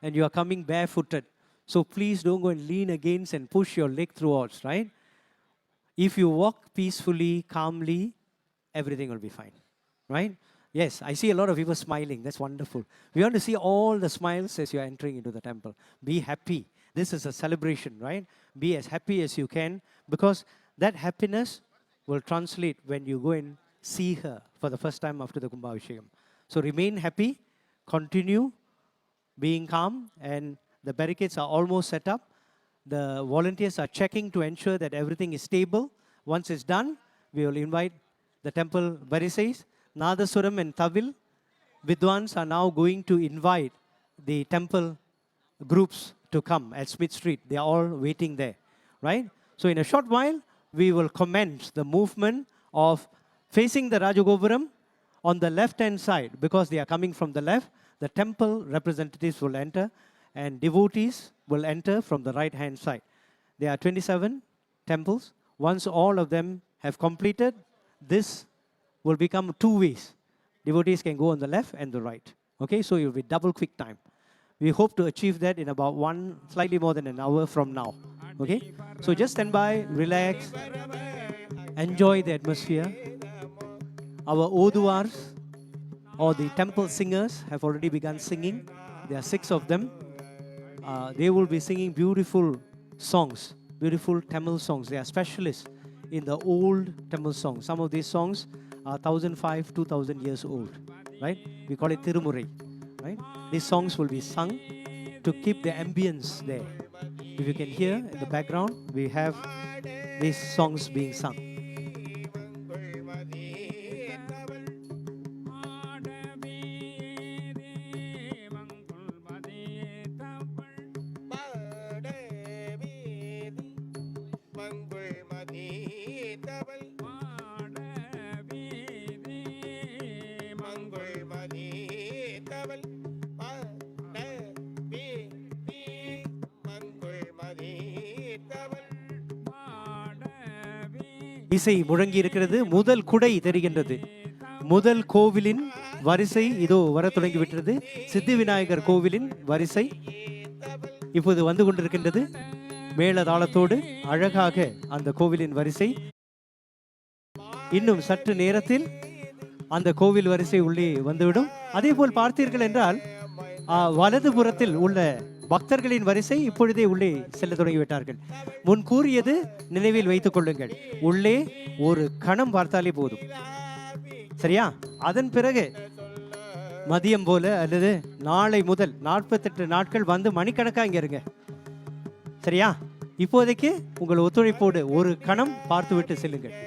And you are coming barefooted. So please don't go and lean against and push your leg throughout, right? If you walk peacefully, calmly, everything will be fine, right? Yes, I see a lot of people smiling. That's wonderful. We want to see all the smiles as you are entering into the temple. Be happy. This is a celebration, right? Be as happy as you can, because that happiness will translate when you go and see her for the first time after the Kumbhabhishekam. So remain happy, continue being calm, and the barricades are almost set up. The volunteers are checking to ensure that everything is stable. Once it's done, we will invite the temple Varisais, Nadasuram and Tavil. Vidwans are now going to invite the temple groups to come at Smith Street. They are all waiting there, right? So in a short while, we will commence the movement of facing the Rajagopuram on the left-hand side, because they are coming from the left. The temple representatives will enter and devotees will enter from the right-hand side. There are 27 temples. Once all of them have completed, this will become 2 ways. Devotees can go on the left and the right. Okay, so it will be double quick time. We hope to achieve that in about slightly more than an hour from now. Okay, so just stand by, relax, enjoy the atmosphere. Our Oduars or the temple singers have already begun singing. There are 6 of them. They will be singing beautiful songs, beautiful Tamil songs. They are specialists in the old Tamil songs. Some of these songs are 1,500, 2,000 years old, right? We call it Tirumurai, right? These songs will be sung to keep the ambience there. If you can hear in the background, we have these songs being sung. இசை முழங்கி இருக்கிறது. முதல் குடை தெரிகின்றது. முதல் கோவிலின் வரிசை இதோ வர தொடங்கிவிட்டது. சித்தி விநாயகர் கோவிலின் வரிசை இப்போது வந்து கொண்டிருக்கின்றது. மேளதாளத்தோடு அழகாக அந்த கோவிலின் வரிசை. இன்னும் சற்று நேரத்தில் அந்த கோவில் வரிசை உள்ளே வந்துவிடும். அதே போல் பார்த்தீர்கள் என்றால் வலது புறத்தில் உள்ள பக்தர்களின் வரிசை இப்பொழுதே உள்ளே செல்ல தொடங்கிவிட்டார்கள். முன் கூறியது நினைவில் வைத்துக் கொள்ளுங்கள். உள்ளே ஒரு கணம் பார்த்தாலே போதும், சரியா? அதன் பிறகு மதியம் போல அல்லது நாளை முதல் 48 நாட்கள் வந்து மணிக்கணக்கா இங்க இருங்க, சரியா? இப்போதைக்கு உங்கள் ஒத்துழைப்போடு ஒரு கணம் பார்த்துவிட்டு செல்லுங்கள்.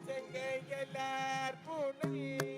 செங்கையலார் புனை